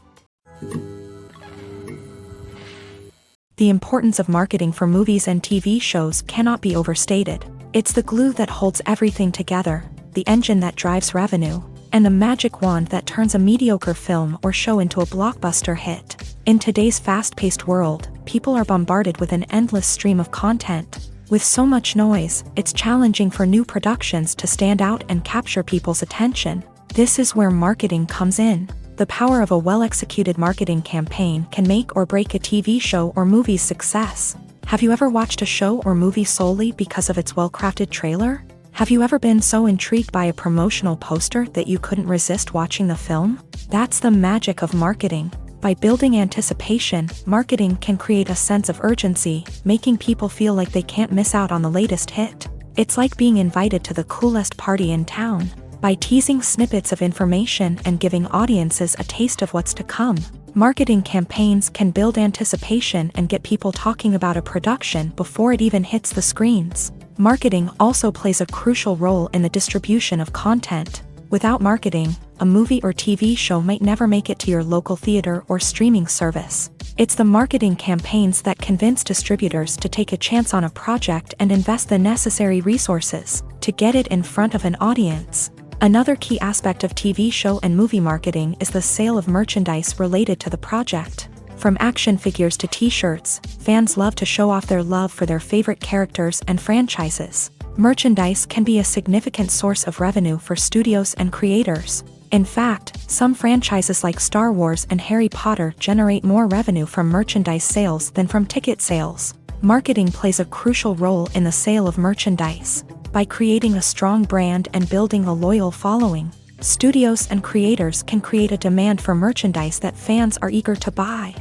The importance of marketing for movies and TV shows cannot be overstated. It's the glue that holds everything together, the engine that drives revenue, and the magic wand that turns a mediocre film or show into a blockbuster hit. In today's fast-paced world, people are bombarded with an endless stream of content. With so much noise, it's challenging for new productions to stand out and capture people's attention. This is where marketing comes in. The power of a well-executed marketing campaign can make or break a TV show or movie's success. Have you ever watched a show or movie solely because of its well-crafted trailer? Have you ever been so intrigued by a promotional poster that you couldn't resist watching the film? That's the magic of marketing. By building anticipation, marketing can create a sense of urgency, making people feel like they can't miss out on the latest hit. It's like being invited to the coolest party in town. By teasing snippets of information and giving audiences a taste of what's to come, marketing campaigns can build anticipation and get people talking about a production before it even hits the screens. Marketing also plays a crucial role in the distribution of content. Without marketing, a movie or TV show might never make it to your local theater or streaming service. It's the marketing campaigns that convince distributors to take a chance on a project and invest the necessary resources to get it in front of an audience. Another key aspect of TV show and movie marketing is the sale of merchandise related to the project. From action figures to t-shirts, fans love to show off their love for their favorite characters and franchises. Merchandise can be a significant source of revenue for studios and creators. In fact, some franchises like Star Wars and Harry Potter generate more revenue from merchandise sales than from ticket sales. Marketing plays a crucial role in the sale of merchandise. By creating a strong brand and building a loyal following, studios and creators can create a demand for merchandise that fans are eager to buy.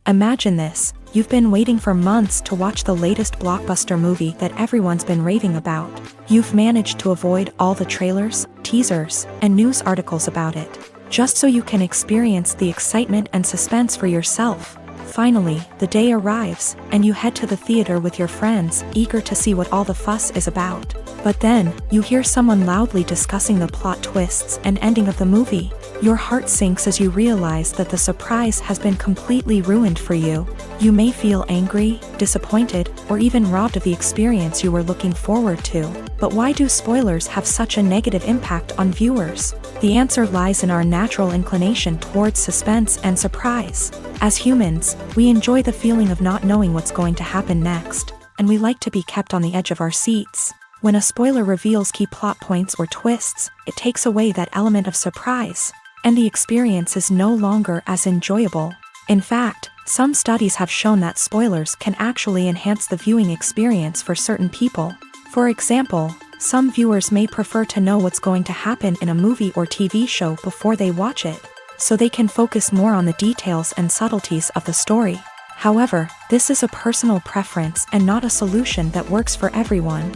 Imagine this. You've been waiting for months to watch the latest blockbuster movie that everyone's been raving about. You've managed to avoid all the trailers, teasers, and news articles about it, just so you can experience the excitement and suspense for yourself. Finally, the day arrives, and you head to the theater with your friends, eager to see what all the fuss is about. But then, you hear someone loudly discussing the plot twists and ending of the movie. Your heart sinks as you realize that the surprise has been completely ruined for you. You may feel angry, disappointed, or even robbed of the experience you were looking forward to. But why do spoilers have such a negative impact on viewers? The answer lies in our natural inclination towards suspense and surprise. As humans, we enjoy the feeling of not knowing what's going to happen next, and we like to be kept on the edge of our seats. When a spoiler reveals key plot points or twists, it takes away that element of surprise, and the experience is no longer as enjoyable. In fact, some studies have shown that spoilers can actually enhance the viewing experience for certain people. For example, some viewers may prefer to know what's going to happen in a movie or TV show before they watch it, so they can focus more on the details and subtleties of the story. However, this is a personal preference and not a solution that works for everyone.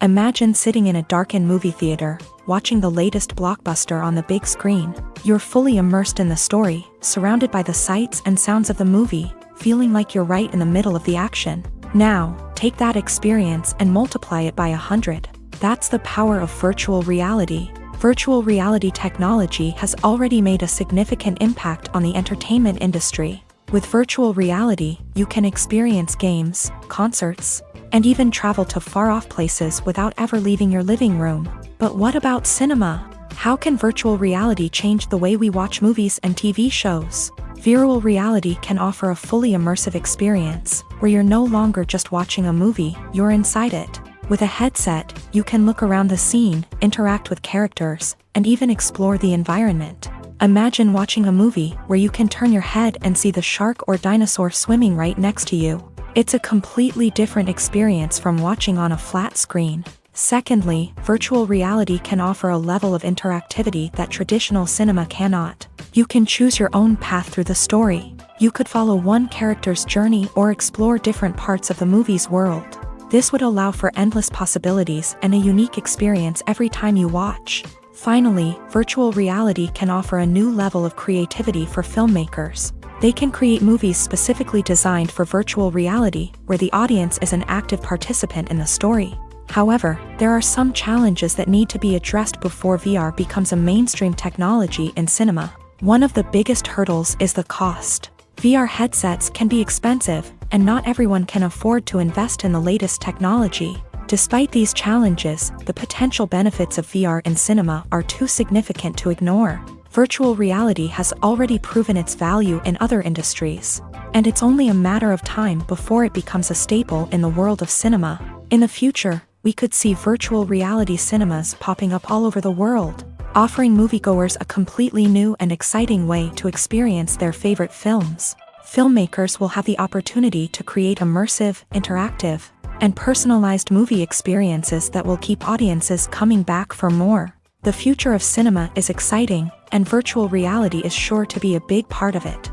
Imagine sitting in a darkened movie theater, watching the latest blockbuster on the big screen. You're fully immersed in the story, surrounded by the sights and sounds of the movie, feeling like you're right in the middle of the action. Now, take that experience and multiply it by 100. That's the power of virtual reality. Virtual reality technology has already made a significant impact on the entertainment industry. With virtual reality, you can experience games, concerts, and even travel to far-off places without ever leaving your living room. But what about cinema? How can virtual reality change the way we watch movies and TV shows? Virtual reality can offer a fully immersive experience, where you're no longer just watching a movie, you're inside it. With a headset, you can look around the scene, interact with characters, and even explore the environment. Imagine watching a movie where you can turn your head and see the shark or dinosaur swimming right next to you. It's a completely different experience from watching on a flat screen. Secondly, virtual reality can offer a level of interactivity that traditional cinema cannot. You can choose your own path through the story. You could follow one character's journey or explore different parts of the movie's world. This would allow for endless possibilities and a unique experience every time you watch. Finally, virtual reality can offer a new level of creativity for filmmakers. They can create movies specifically designed for virtual reality, where the audience is an active participant in the story. However, there are some challenges that need to be addressed before VR becomes a mainstream technology in cinema. One of the biggest hurdles is the cost. VR headsets can be expensive, and not everyone can afford to invest in the latest technology. Despite these challenges, the potential benefits of VR in cinema are too significant to ignore. Virtual reality has already proven its value in other industries, and it's only a matter of time before it becomes a staple in the world of cinema. In the future, we could see virtual reality cinemas popping up all over the world, offering moviegoers a completely new and exciting way to experience their favorite films. Filmmakers will have the opportunity to create immersive, interactive, and personalized movie experiences that will keep audiences coming back for more. The future of cinema is exciting, and virtual reality is sure to be a big part of it.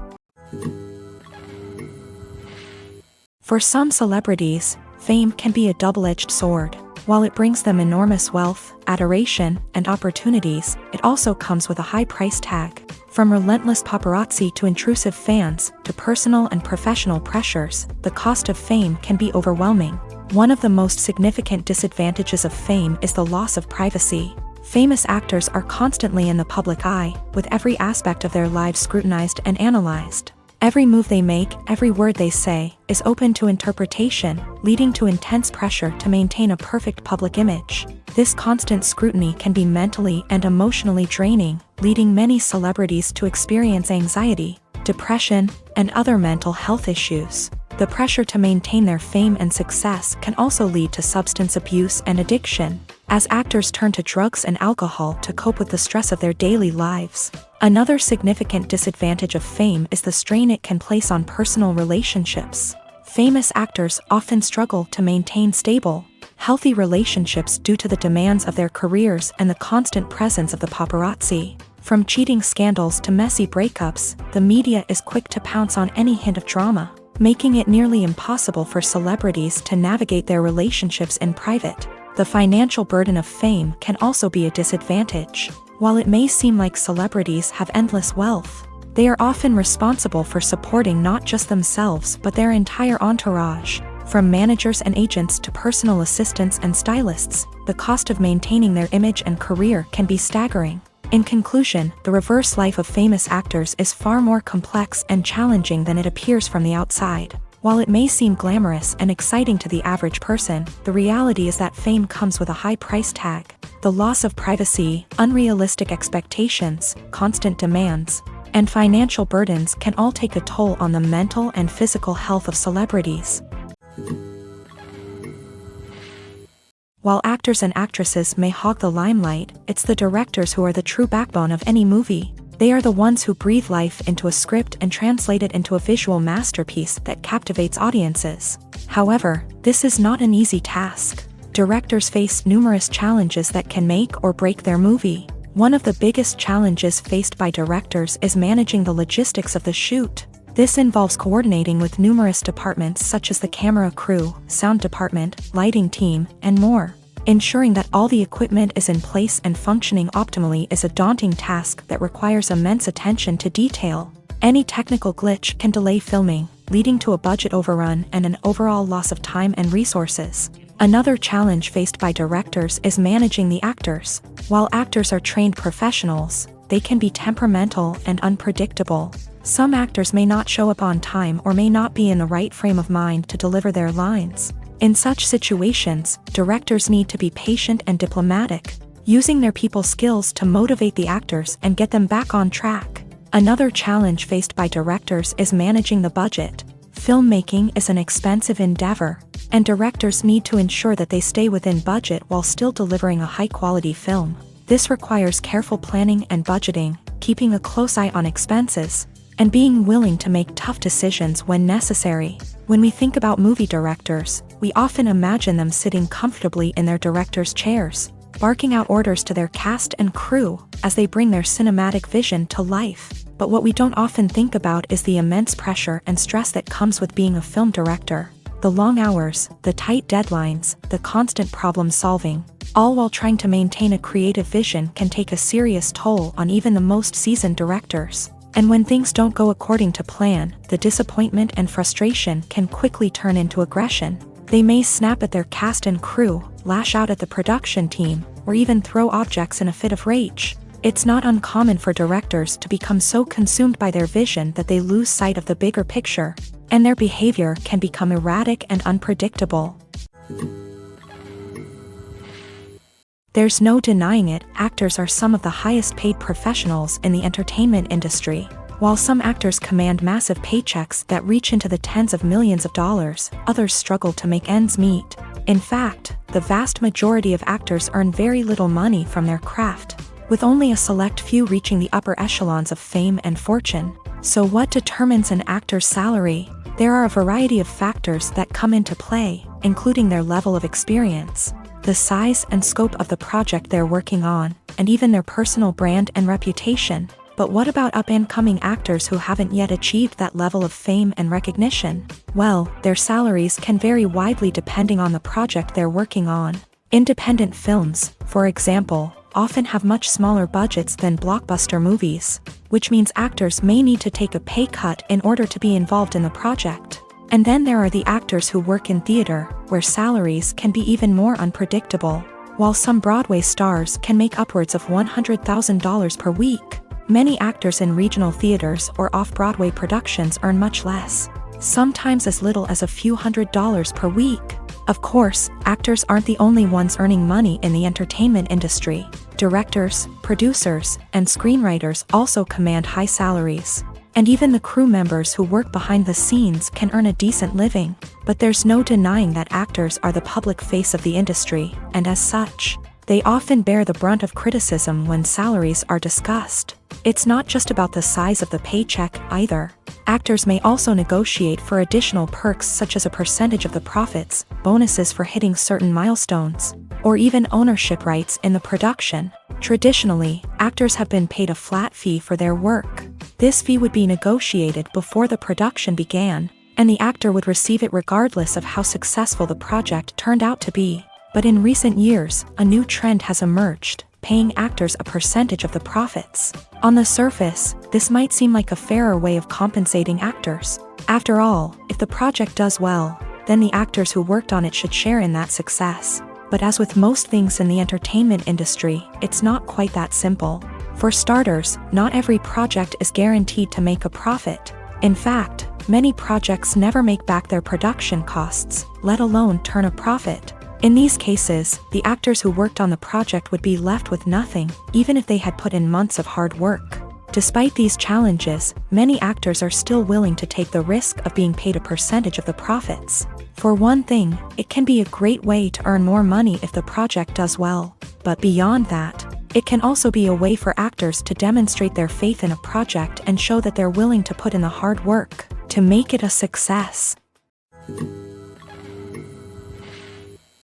For some celebrities, fame can be a double-edged sword. While it brings them enormous wealth, adoration, and opportunities, it also comes with a high price tag. From relentless paparazzi to intrusive fans, to personal and professional pressures, the cost of fame can be overwhelming. One of the most significant disadvantages of fame is the loss of privacy. Famous actors are constantly in the public eye, with every aspect of their lives scrutinized and analyzed. Every move they make, every word they say, is open to interpretation, leading to intense pressure to maintain a perfect public image. This constant scrutiny can be mentally and emotionally draining, leading many celebrities to experience anxiety, depression, and other mental health issues. The pressure to maintain their fame and success can also lead to substance abuse and addiction, as actors turn to drugs and alcohol to cope with the stress of their daily lives. Another significant disadvantage of fame is the strain it can place on personal relationships. Famous actors often struggle to maintain stable, healthy relationships due to the demands of their careers and the constant presence of the paparazzi. From cheating scandals to messy breakups, the media is quick to pounce on any hint of drama, making it nearly impossible for celebrities to navigate their relationships in private. The financial burden of fame can also be a disadvantage. While it may seem like celebrities have endless wealth, they are often responsible for supporting not just themselves but their entire entourage. From managers and agents to personal assistants and stylists, the cost of maintaining their image and career can be staggering. In conclusion, the reverse life of famous actors is far more complex and challenging than it appears from the outside. While it may seem glamorous and exciting to the average person, the reality is that fame comes with a high price tag. The loss of privacy, unrealistic expectations, constant demands, and financial burdens can all take a toll on the mental and physical health of celebrities. While actors and actresses may hog the limelight, it's the directors who are the true backbone of any movie. They are the ones who breathe life into a script and translate it into a visual masterpiece that captivates audiences. However, this is not an easy task. Directors face numerous challenges that can make or break their movie. One of the biggest challenges faced by directors is managing the logistics of the shoot. This involves coordinating with numerous departments such as the camera crew, sound department, lighting team, and more. Ensuring that all the equipment is in place and functioning optimally is a daunting task that requires immense attention to detail. Any technical glitch can delay filming, leading to a budget overrun and an overall loss of time and resources. Another challenge faced by directors is managing the actors. While actors are trained professionals, they can be temperamental and unpredictable. Some actors may not show up on time or may not be in the right frame of mind to deliver their lines. In such situations, directors need to be patient and diplomatic, using their people skills to motivate the actors and get them back on track. Another challenge faced by directors is managing the budget. Filmmaking is an expensive endeavor, and directors need to ensure that they stay within budget while still delivering a high-quality film. This requires careful planning and budgeting, keeping a close eye on expenses, and being willing to make tough decisions when necessary. When we think about movie directors, we often imagine them sitting comfortably in their director's chairs, barking out orders to their cast and crew as they bring their cinematic vision to life. But what we don't often think about is the immense pressure and stress that comes with being a film director. The long hours, the tight deadlines, the constant problem solving, all while trying to maintain a creative vision can take a serious toll on even the most seasoned directors. And when things don't go according to plan, the disappointment and frustration can quickly turn into aggression. They may snap at their cast and crew, lash out at the production team, or even throw objects in a fit of rage. It's not uncommon for directors to become so consumed by their vision that they lose sight of the bigger picture, and their behavior can become erratic and unpredictable. There's no denying it, actors are some of the highest paid professionals in the entertainment industry. While some actors command massive paychecks that reach into the tens of millions of dollars, others struggle to make ends meet. In fact, the vast majority of actors earn very little money from their craft, with only a select few reaching the upper echelons of fame and fortune. So what determines an actor's salary? There are a variety of factors that come into play, including their level of experience, the size and scope of the project they're working on, and even their personal brand and reputation. But what about up-and-coming actors who haven't yet achieved that level of fame and recognition? Well, their salaries can vary widely depending on the project they're working on. Independent films, for example, often have much smaller budgets than blockbuster movies, which means actors may need to take a pay cut in order to be involved in the project. And then there are the actors who work in theater, where salaries can be even more unpredictable. While some Broadway stars can make upwards of $100,000 per week, many actors in regional theaters or off-Broadway productions earn much less, sometimes as little as a few $100s per week. Of course, actors aren't the only ones earning money in the entertainment industry. Directors, producers, and screenwriters also command high salaries. And even the crew members who work behind the scenes can earn a decent living. But there's no denying that actors are the public face of the industry, and as such, they often bear the brunt of criticism when salaries are discussed. It's not just about the size of the paycheck, either. Actors may also negotiate for additional perks such as a percentage of the profits, bonuses for hitting certain milestones, or even ownership rights in the production. Traditionally, actors have been paid a flat fee for their work. This fee would be negotiated before the production began, and the actor would receive it regardless of how successful the project turned out to be. But in recent years, a new trend has emerged, paying actors a percentage of the profits. On the surface, this might seem like a fairer way of compensating actors. After all, if the project does well, then the actors who worked on it should share in that success. But as with most things in the entertainment industry, it's not quite that simple. For starters, not every project is guaranteed to make a profit. In fact, many projects never make back their production costs, let alone turn a profit. In these cases, the actors who worked on the project would be left with nothing, even if they had put in months of hard work. Despite these challenges, many actors are still willing to take the risk of being paid a percentage of the profits. For one thing, it can be a great way to earn more money if the project does well. But beyond that, it can also be a way for actors to demonstrate their faith in a project and show that they're willing to put in the hard work to make it a success.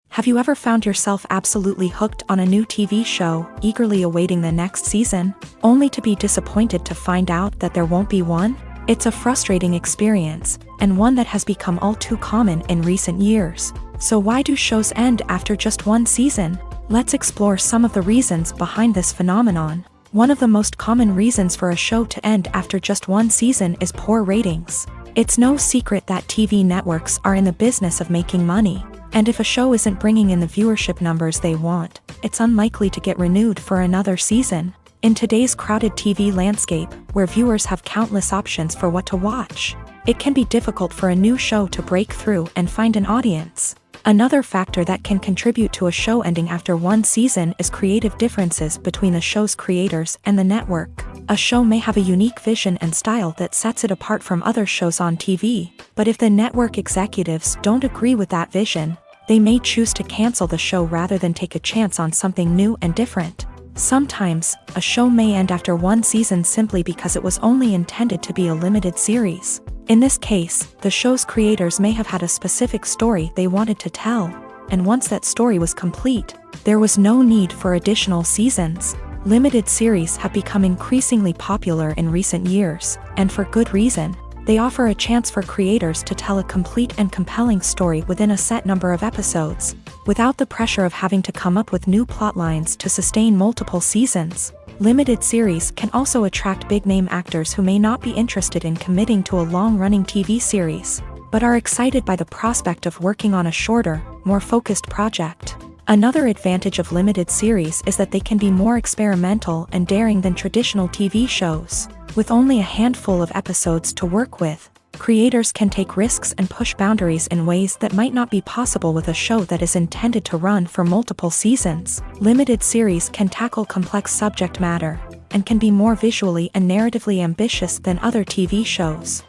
Have you ever found yourself absolutely hooked on a new TV show, eagerly awaiting the next season, only to be disappointed to find out that there won't be one? It's a frustrating experience, and one that has become all too common in recent years. So why do shows end after just one season? Let's explore some of the reasons behind this phenomenon. One of the most common reasons for a show to end after just one season is poor ratings. It's no secret that TV networks are in the business of making money. And if a show isn't bringing in the viewership numbers they want, it's unlikely to get renewed for another season. In today's crowded TV landscape, where viewers have countless options for what to watch, it can be difficult for a new show to break through and find an audience. Another factor that can contribute to a show ending after one season is creative differences between the show's creators and the network. A show may have a unique vision and style that sets it apart from other shows on TV, but if the network executives don't agree with that vision, they may choose to cancel the show rather than take a chance on something new and different. Sometimes, a show may end after one season simply because it was only intended to be a limited series. In this case, the show's creators may have had a specific story they wanted to tell, and once that story was complete, there was no need for additional seasons. Limited series have become increasingly popular in recent years, and for good reason. They offer a chance for creators to tell a complete and compelling story within a set number of episodes, without the pressure of having to come up with new plotlines to sustain multiple seasons. Limited series can also attract big-name actors who may not be interested in committing to a long-running TV series, but are excited by the prospect of working on a shorter, more focused project. Another advantage of limited series is that they can be more experimental and daring than traditional TV shows. With only a handful of episodes to work with, creators can take risks and push boundaries in ways that might not be possible with a show that is intended to run for multiple seasons. Limited series can tackle complex subject matter, and can be more visually and narratively ambitious than other TV shows.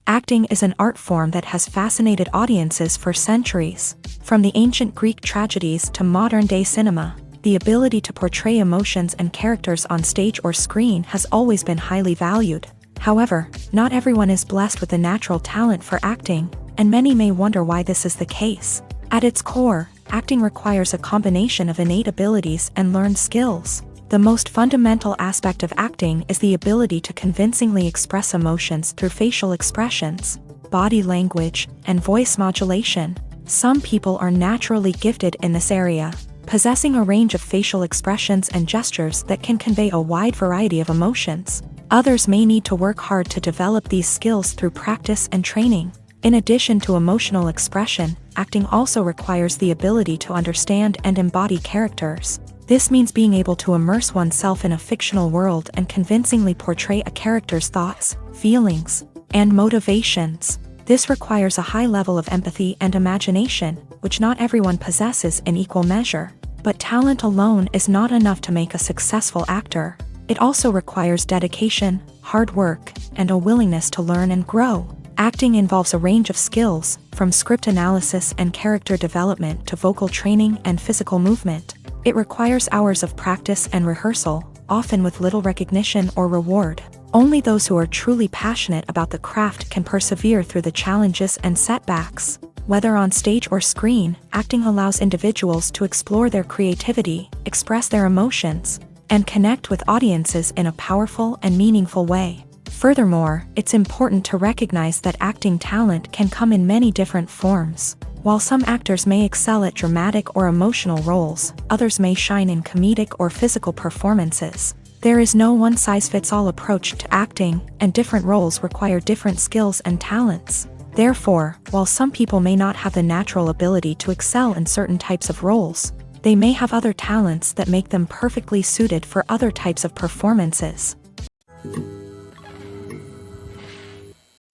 Acting is an art form that has fascinated audiences for centuries. From the ancient Greek tragedies to modern-day cinema, the ability to portray emotions and characters on stage or screen has always been highly valued. However, not everyone is blessed with a natural talent for acting, and many may wonder why this is the case. At its core, acting requires a combination of innate abilities and learned skills. The most fundamental aspect of acting is the ability to convincingly express emotions through facial expressions, body language, and voice modulation. Some people are naturally gifted in this area, possessing a range of facial expressions and gestures that can convey a wide variety of emotions. Others may need to work hard to develop these skills through practice and training. In addition to emotional expression, acting also requires the ability to understand and embody characters. This means being able to immerse oneself in a fictional world and convincingly portray a character's thoughts, feelings, and motivations. This requires a high level of empathy and imagination, which not everyone possesses in equal measure. But talent alone is not enough to make a successful actor. It also requires dedication, hard work, and a willingness to learn and grow. Acting involves a range of skills, from script analysis and character development to vocal training and physical movement. It requires hours of practice and rehearsal, often with little recognition or reward. Only those who are truly passionate about the craft can persevere through the challenges and setbacks. Whether on stage or screen, acting allows individuals to explore their creativity, express their emotions, and connect with audiences in a powerful and meaningful way. Furthermore, it's important to recognize that acting talent can come in many different forms. While some actors may excel at dramatic or emotional roles, others may shine in comedic or physical performances. There is no one-size-fits-all approach to acting, and different roles require different skills and talents. Therefore, while some people may not have the natural ability to excel in certain types of roles, they may have other talents that make them perfectly suited for other types of performances.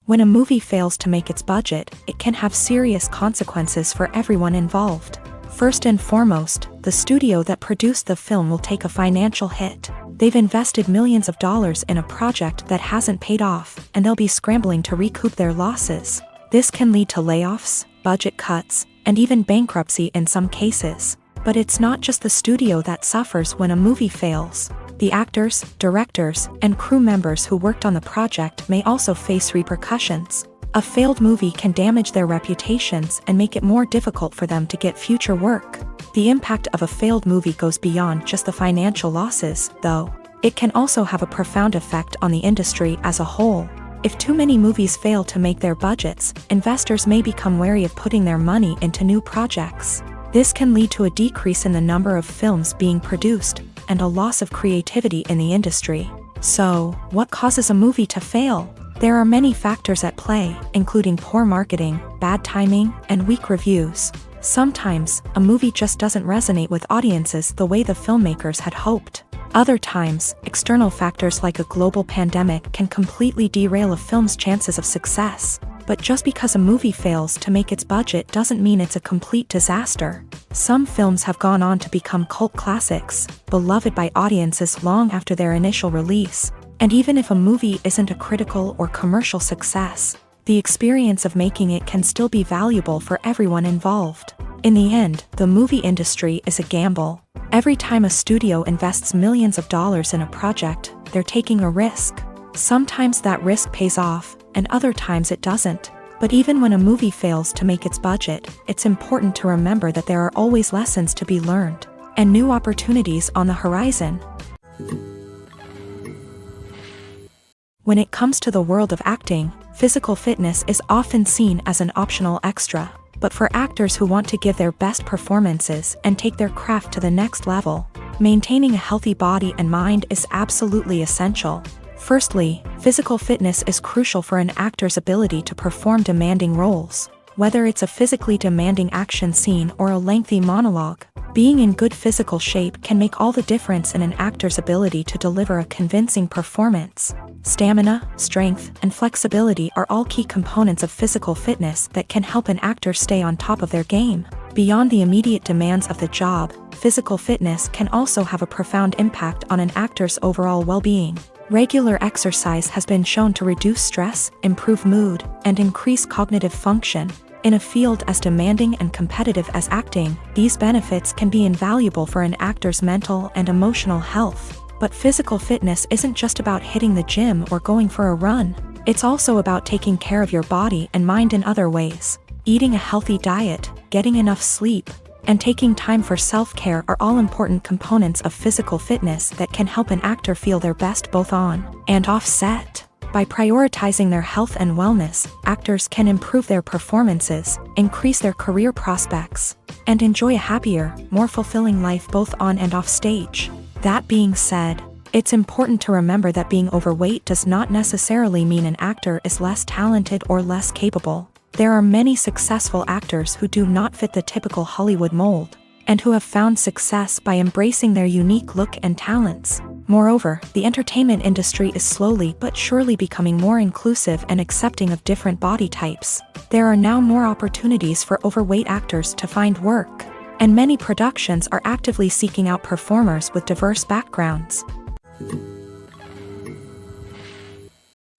When a movie fails to make its budget, it can have serious consequences for everyone involved. First and foremost, the studio that produced the film will take a financial hit. They've invested millions of dollars in a project that hasn't paid off, and they'll be scrambling to recoup their losses. This can lead to layoffs, budget cuts, and even bankruptcy in some cases. But it's not just the studio that suffers when a movie fails. The actors, directors, and crew members who worked on the project may also face repercussions. A failed movie can damage their reputations and make it more difficult for them to get future work. The impact of a failed movie goes beyond just the financial losses, though. It can also have a profound effect on the industry as a whole. If too many movies fail to make their budgets, investors may become wary of putting their money into new projects. This can lead to a decrease in the number of films being produced, and a loss of creativity in the industry. So, what causes a movie to fail? There are many factors at play, including poor marketing, bad timing, and weak reviews. Sometimes, a movie just doesn't resonate with audiences the way the filmmakers had hoped. Other times, external factors like a global pandemic can completely derail a film's chances of success. But just because a movie fails to make its budget doesn't mean it's a complete disaster. Some films have gone on to become cult classics, beloved by audiences long after their initial release. And even if a movie isn't a critical or commercial success, the experience of making it can still be valuable for everyone involved. In the end, the movie industry is a gamble. Every time a studio invests millions of dollars in a project, they're taking a risk. Sometimes that risk pays off, and other times it doesn't. But even when a movie fails to make its budget, it's important to remember that there are always lessons to be learned, and new opportunities on the horizon. When it comes to the world of acting, physical fitness is often seen as an optional extra. But for actors who want to give their best performances and take their craft to the next level, maintaining a healthy body and mind is absolutely essential. Firstly, physical fitness is crucial for an actor's ability to perform demanding roles. Whether it's a physically demanding action scene or a lengthy monologue, being in good physical shape can make all the difference in an actor's ability to deliver a convincing performance. Stamina, strength, and flexibility are all key components of physical fitness that can help an actor stay on top of their game. Beyond the immediate demands of the job, physical fitness can also have a profound impact on an actor's overall well-being. Regular exercise has been shown to reduce stress, improve mood, and increase cognitive function. In a field as demanding and competitive as acting, these benefits can be invaluable for an actor's mental and emotional health. But physical fitness isn't just about hitting the gym or going for a run. It's also about taking care of your body and mind in other ways. Eating a healthy diet, getting enough sleep, and taking time for self-care are all important components of physical fitness that can help an actor feel their best both on and off set. By prioritizing their health and wellness, actors can improve their performances, increase their career prospects, and enjoy a happier, more fulfilling life both on and off stage. That being said, it's important to remember that being overweight does not necessarily mean an actor is less talented or less capable. There are many successful actors who do not fit the typical Hollywood mold, and who have found success by embracing their unique look and talents. Moreover, the entertainment industry is slowly but surely becoming more inclusive and accepting of different body types. There are now more opportunities for overweight actors to find work, and many productions are actively seeking out performers with diverse backgrounds.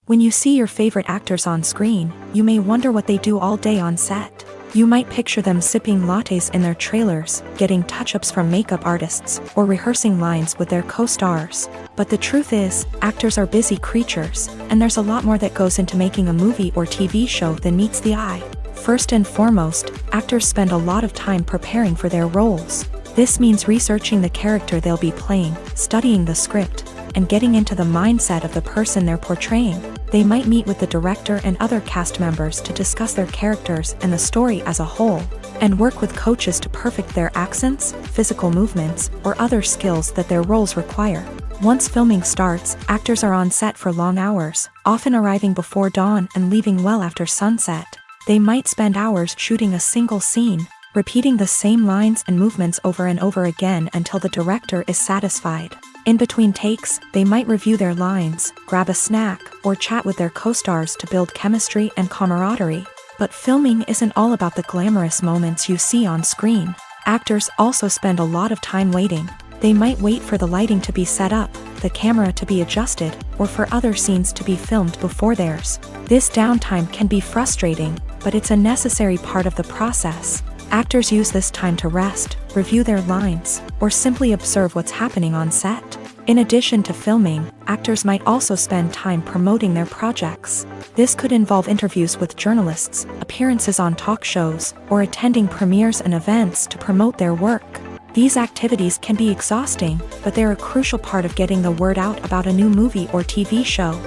When you see your favorite actors on screen, you may wonder what they do all day on set. You might picture them sipping lattes in their trailers, getting touch-ups from makeup artists, or rehearsing lines with their co-stars. But the truth is, actors are busy creatures, and there's a lot more that goes into making a movie or TV show than meets the eye. First and foremost, actors spend a lot of time preparing for their roles. This means researching the character they'll be playing, studying the script, and getting into the mindset of the person they're portraying. They might meet with the director and other cast members to discuss their characters and the story as a whole, and work with coaches to perfect their accents, physical movements, or other skills that their roles require. Once filming starts, actors are on set for long hours, often arriving before dawn and leaving well after sunset. They might spend hours shooting a single scene, repeating the same lines and movements over and over again until the director is satisfied. In between takes, they might review their lines, grab a snack, or chat with their co-stars to build chemistry and camaraderie. But filming isn't all about the glamorous moments you see on screen. Actors also spend a lot of time waiting. They might wait for the lighting to be set up, the camera to be adjusted, or for other scenes to be filmed before theirs. This downtime can be frustrating, but it's a necessary part of the process. Actors use this time to rest, review their lines, or simply observe what's happening on set. In addition to filming, actors might also spend time promoting their projects. This could involve interviews with journalists, appearances on talk shows, or attending premieres and events to promote their work. These activities can be exhausting, but they're a crucial part of getting the word out about a new movie or TV show.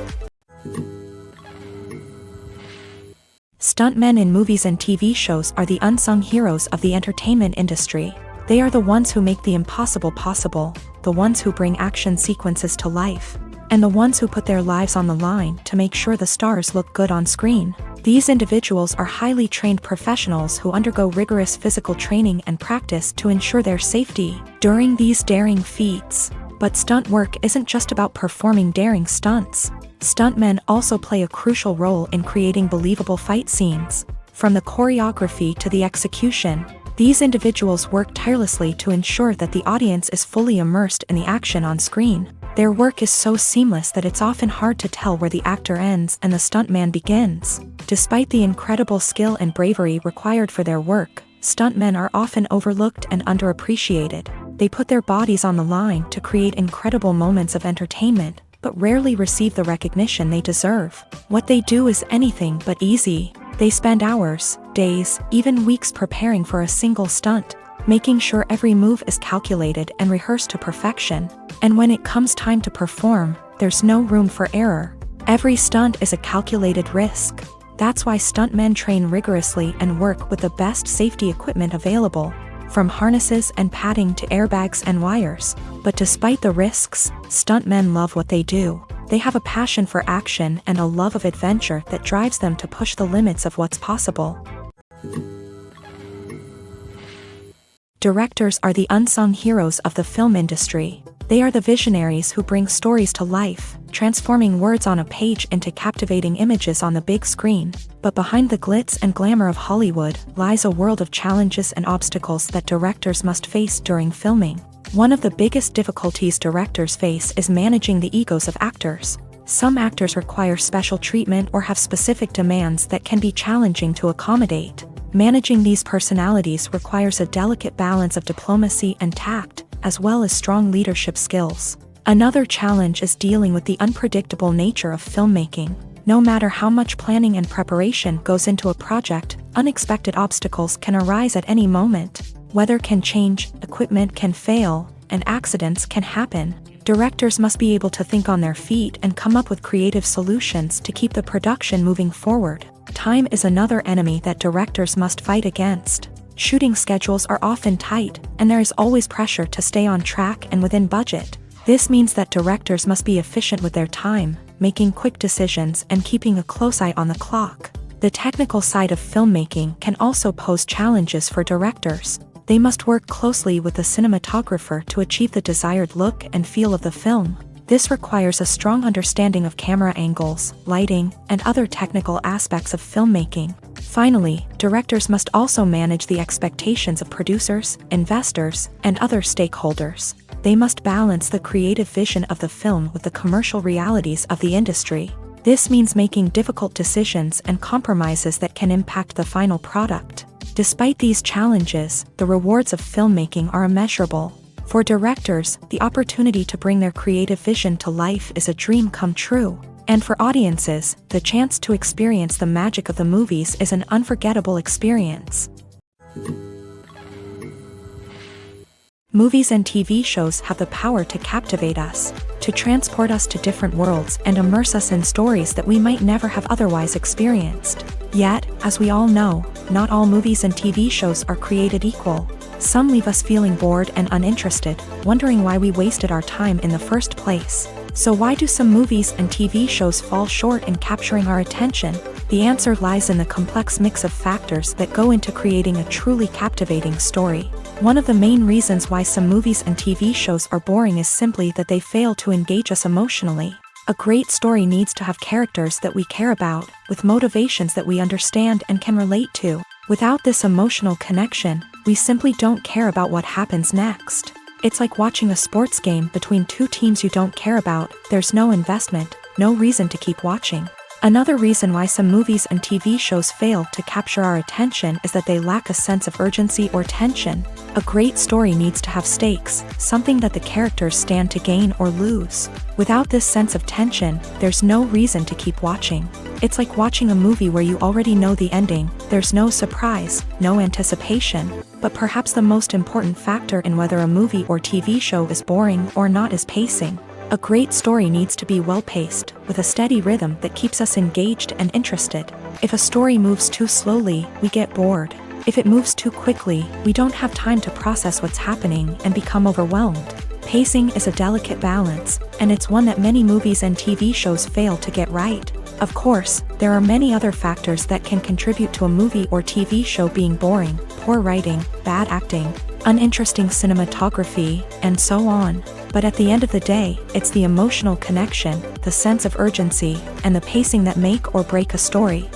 Stuntmen in movies and TV shows are the unsung heroes of the entertainment industry. They are the ones who make the impossible possible, the ones who bring action sequences to life, and the ones who put their lives on the line to make sure the stars look good on screen. These individuals are highly trained professionals who undergo rigorous physical training and practice to ensure their safety during these daring feats. But stunt work isn't just about performing daring stunts. Stuntmen also play a crucial role in creating believable fight scenes. From the choreography to the execution, these individuals work tirelessly to ensure that the audience is fully immersed in the action on screen. Their work is so seamless that it's often hard to tell where the actor ends and the stuntman begins. Despite the incredible skill and bravery required for their work, Stuntmen are often overlooked and underappreciated. They put their bodies on the line to create incredible moments of entertainment, but rarely receive the recognition they deserve. What they do is anything but easy. They spend hours, days, even weeks preparing for a single stunt, making sure every move is calculated and rehearsed to perfection. And when it comes time to perform, there's no room for error. Every stunt is a calculated risk. That's why stuntmen train rigorously and work with the best safety equipment available, from harnesses and padding to airbags and wires. But despite the risks, stuntmen love what they do. They have a passion for action and a love of adventure that drives them to push the limits of what's possible. Directors are the unsung heroes of the film industry. They are the visionaries who bring stories to life, transforming words on a page into captivating images on the big screen. But behind the glitz and glamour of Hollywood lies a world of challenges and obstacles that directors must face during filming. One of the biggest difficulties directors face is managing the egos of actors. Some actors require special treatment or have specific demands that can be challenging to accommodate. Managing these personalities requires a delicate balance of diplomacy and tact, as well as strong leadership skills. Another challenge is dealing with the unpredictable nature of filmmaking. No matter how much planning and preparation goes into a project, unexpected obstacles can arise at any moment. Weather can change, equipment can fail, and accidents can happen. Directors must be able to think on their feet and come up with creative solutions to keep the production moving forward. Time is another enemy that directors must fight against. Shooting schedules are often tight, and there is always pressure to stay on track and within budget. This means that directors must be efficient with their time, making quick decisions and keeping a close eye on the clock. The technical side of filmmaking can also pose challenges for directors. They must work closely with the cinematographer to achieve the desired look and feel of the film. This requires a strong understanding of camera angles, lighting, and other technical aspects of filmmaking. Finally, directors must also manage the expectations of producers, investors, and other stakeholders. They must balance the creative vision of the film with the commercial realities of the industry. This means making difficult decisions and compromises that can impact the final product. Despite these challenges, the rewards of filmmaking are immeasurable. For directors, the opportunity to bring their creative vision to life is a dream come true. And for audiences, the chance to experience the magic of the movies is an unforgettable experience. Movies and TV shows have the power to captivate us, to transport us to different worlds and immerse us in stories that we might never have otherwise experienced. Yet, as we all know, not all movies and TV shows are created equal. Some leave us feeling bored and uninterested, wondering why we wasted our time in the first place. So why do some movies and TV shows fall short in capturing our attention? The answer lies in the complex mix of factors that go into creating a truly captivating story. One of the main reasons why some movies and TV shows are boring is simply that they fail to engage us emotionally. A great story needs to have characters that we care about, with motivations that we understand and can relate to. Without this emotional connection, we simply don't care about what happens next. It's like watching a sports game between two teams you don't care about. There's no investment, no reason to keep watching. Another reason why some movies and TV shows fail to capture our attention is that they lack a sense of urgency or tension. A great story needs to have stakes, something that the characters stand to gain or lose. Without this sense of tension, there's no reason to keep watching. It's like watching a movie where you already know the ending. There's no surprise, no anticipation. But perhaps the most important factor in whether a movie or TV show is boring or not is pacing. A great story needs to be well-paced, with a steady rhythm that keeps us engaged and interested. If a story moves too slowly, we get bored. If it moves too quickly, we don't have time to process what's happening and become overwhelmed. Pacing is a delicate balance, and it's one that many movies and TV shows fail to get right. Of course, there are many other factors that can contribute to a movie or TV show being boring: poor writing, bad acting, uninteresting cinematography, and so on. But at the end of the day, it's the emotional connection, the sense of urgency, and the pacing that make or break a story.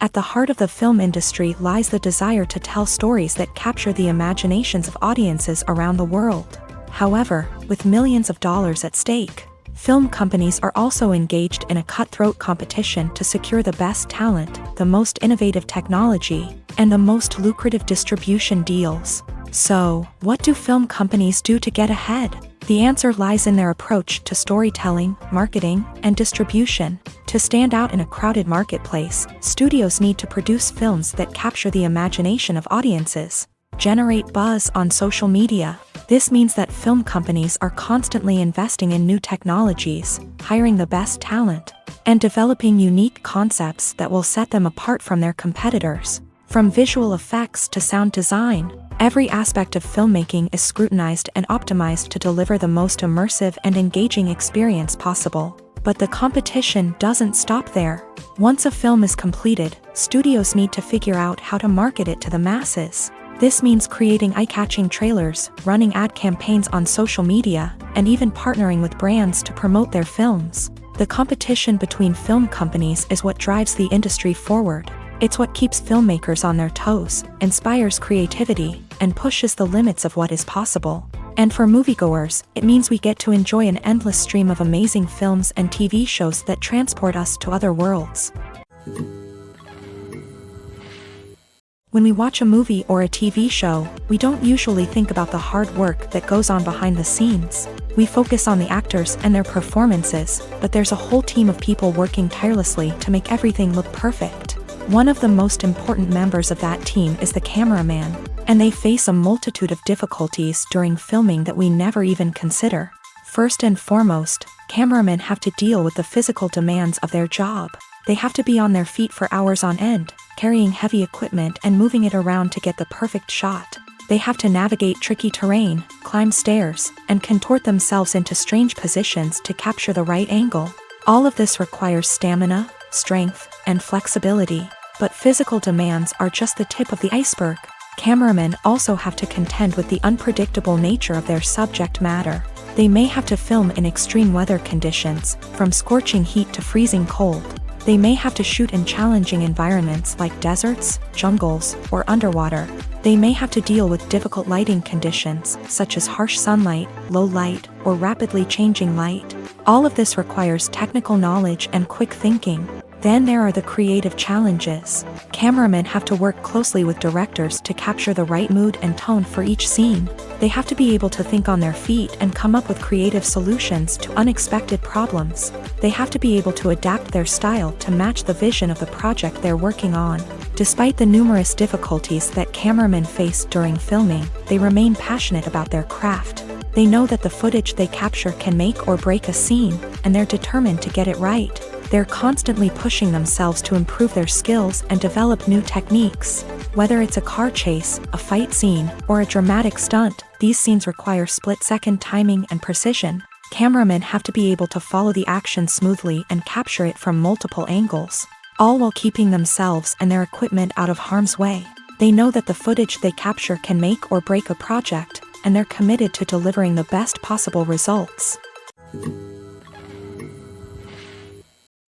At the heart of the film industry lies the desire to tell stories that capture the imaginations of audiences around the world. However, with millions of dollars at stake, Film companies are also engaged in a cutthroat competition to secure the best talent, the most innovative technology, and the most lucrative distribution deals. So, what do film companies do to get ahead? The answer lies in their approach to storytelling, marketing, and distribution. To stand out in a crowded marketplace, studios need to produce films that capture the imagination of audiences, generate buzz on social media. This means that film companies are constantly investing in new technologies, hiring the best talent, and developing unique concepts that will set them apart from their competitors. From visual effects to sound design, every aspect of filmmaking is scrutinized and optimized to deliver the most immersive and engaging experience possible. But the competition doesn't stop there. Once a film is completed, studios need to figure out how to market it to the masses. This means creating eye-catching trailers, running ad campaigns on social media, and even partnering with brands to promote their films. The competition between film companies is what drives the industry forward. It's what keeps filmmakers on their toes, inspires creativity, and pushes the limits of what is possible. And for moviegoers, it means we get to enjoy an endless stream of amazing films and TV shows that transport us to other worlds. When we watch a movie or a TV show, we don't usually think about the hard work that goes on behind the scenes. We focus on the actors and their performances, but there's a whole team of people working tirelessly to make everything look perfect. One of the most important members of that team is the cameraman, and they face a multitude of difficulties during filming that we never even consider. First and foremost, cameramen have to deal with the physical demands of their job. They have to be on their feet for hours on end, carrying heavy equipment and moving it around to get the perfect shot. They have to navigate tricky terrain, climb stairs, and contort themselves into strange positions to capture the right angle. All of this requires stamina, strength, and flexibility. But physical demands are just the tip of the iceberg. Cameramen also have to contend with the unpredictable nature of their subject matter. They may have to film in extreme weather conditions, from scorching heat to freezing cold. They may have to shoot in challenging environments like deserts, jungles, or underwater. They may have to deal with difficult lighting conditions, such as harsh sunlight, low light, or rapidly changing light. All of this requires technical knowledge and quick thinking. Then there are the creative challenges. Cameramen have to work closely with directors to capture the right mood and tone for each scene. They have to be able to think on their feet and come up with creative solutions to unexpected problems. They have to be able to adapt their style to match the vision of the project they're working on. Despite the numerous difficulties that cameramen face during filming, they remain passionate about their craft. They know that the footage they capture can make or break a scene, and they're determined to get it right. They're constantly pushing themselves to improve their skills and develop new techniques. Whether it's a car chase, a fight scene, or a dramatic stunt, these scenes require split-second timing and precision. Cameramen have to be able to follow the action smoothly and capture it from multiple angles, all while keeping themselves and their equipment out of harm's way. They know that the footage they capture can make or break a project, and they're committed to delivering the best possible results.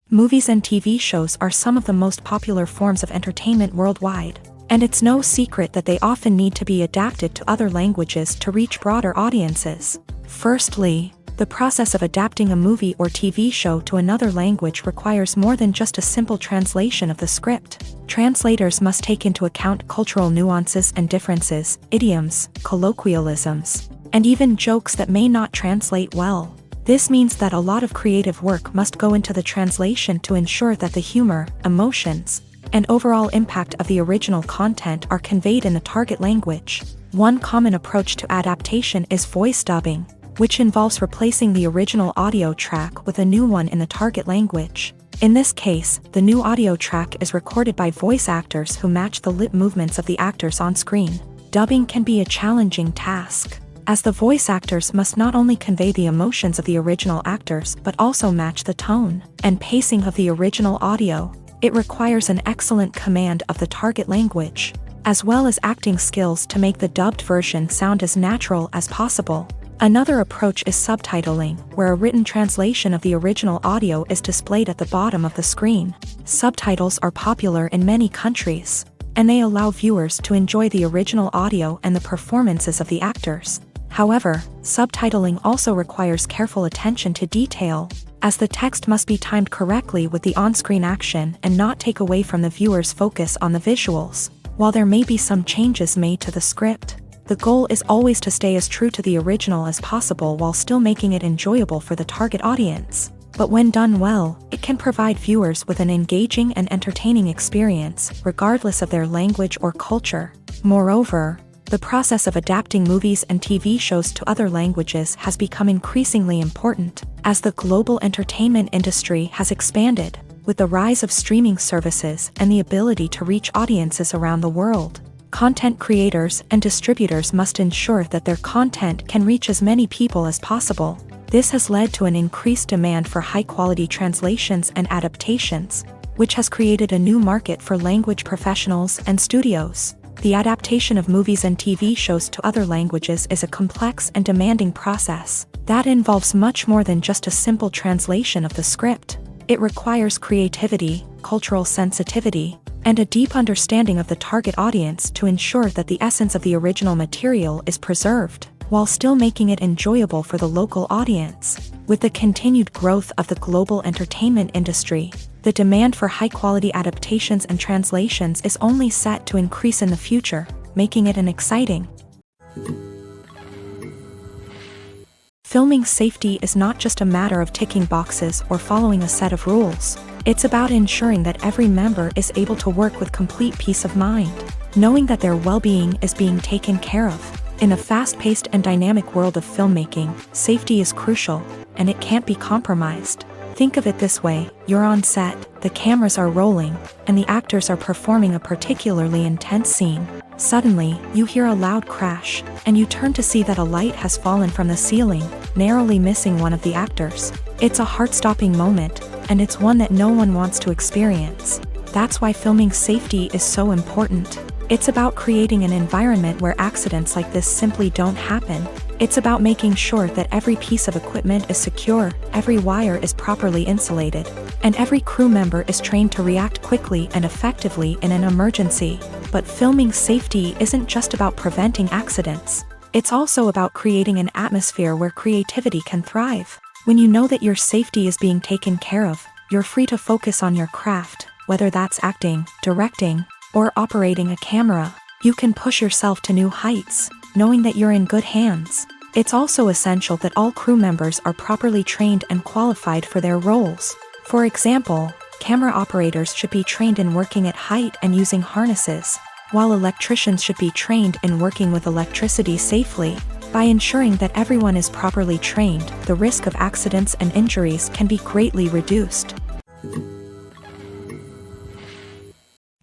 Movies and TV shows are some of the most popular forms of entertainment worldwide, and it's no secret that they often need to be adapted to other languages to reach broader audiences. Firstly, the process of adapting a movie or TV show to another language requires more than just a simple translation of the script. Translators must take into account cultural nuances and differences, idioms, colloquialisms, and even jokes that may not translate well. This means that a lot of creative work must go into the translation to ensure that the humor, emotions, and overall impact of the original content are conveyed in the target language. One common approach to adaptation is voice dubbing, which involves replacing the original audio track with a new one in the target language. In this case, the new audio track is recorded by voice actors who match the lip movements of the actors on screen. Dubbing can be a challenging task, as the voice actors must not only convey the emotions of the original actors but also match the tone and pacing of the original audio. It requires an excellent command of the target language, as well as acting skills to make the dubbed version sound as natural as possible. Another approach is subtitling, where a written translation of the original audio is displayed at the bottom of the screen. Subtitles are popular in many countries, and they allow viewers to enjoy the original audio and the performances of the actors. However, subtitling also requires careful attention to detail, as the text must be timed correctly with the on-screen action and not take away from the viewer's focus on the visuals. While there may be some changes made to the script, the goal is always to stay as true to the original as possible while still making it enjoyable for the target audience. But when done well, it can provide viewers with an engaging and entertaining experience, regardless of their language or culture. Moreover, the process of adapting movies and TV shows to other languages has become increasingly important, as the global entertainment industry has expanded, with the rise of streaming services and the ability to reach audiences around the world. Content creators and distributors must ensure that their content can reach as many people as possible. This has led to an increased demand for high-quality translations and adaptations, which has created a new market for language professionals and studios. The adaptation of movies and TV shows to other languages is a complex and demanding process that involves much more than just a simple translation of the script. It requires creativity, cultural sensitivity, and a deep understanding of the target audience to ensure that the essence of the original material is preserved, while still making it enjoyable for the local audience. With the continued growth of the global entertainment industry, the demand for high-quality adaptations and translations is only set to increase in the future, making it an exciting. Filming safety is not just a matter of ticking boxes or following a set of rules. It's about ensuring that every member is able to work with complete peace of mind, knowing that their well-being is being taken care of. In a fast-paced and dynamic world of filmmaking, safety is crucial, and it can't be compromised. Think of it this way: you're on set, the cameras are rolling, and the actors are performing a particularly intense scene. Suddenly, you hear a loud crash, and you turn to see that a light has fallen from the ceiling, narrowly missing one of the actors. It's a heart-stopping moment, and it's one that no one wants to experience. That's why filming safety is so important. It's about creating an environment where accidents like this simply don't happen. It's about making sure that every piece of equipment is secure, every wire is properly insulated, and every crew member is trained to react quickly and effectively in an emergency. But filming safety isn't just about preventing accidents. It's also about creating an atmosphere where creativity can thrive. When you know that your safety is being taken care of, you're free to focus on your craft, whether that's acting, directing, or operating a camera. You can push yourself to new heights, knowing that you're in good hands. It's also essential that all crew members are properly trained and qualified for their roles. For example, camera operators should be trained in working at height and using harnesses, while electricians should be trained in working with electricity safely. By ensuring that everyone is properly trained, the risk of accidents and injuries can be greatly reduced.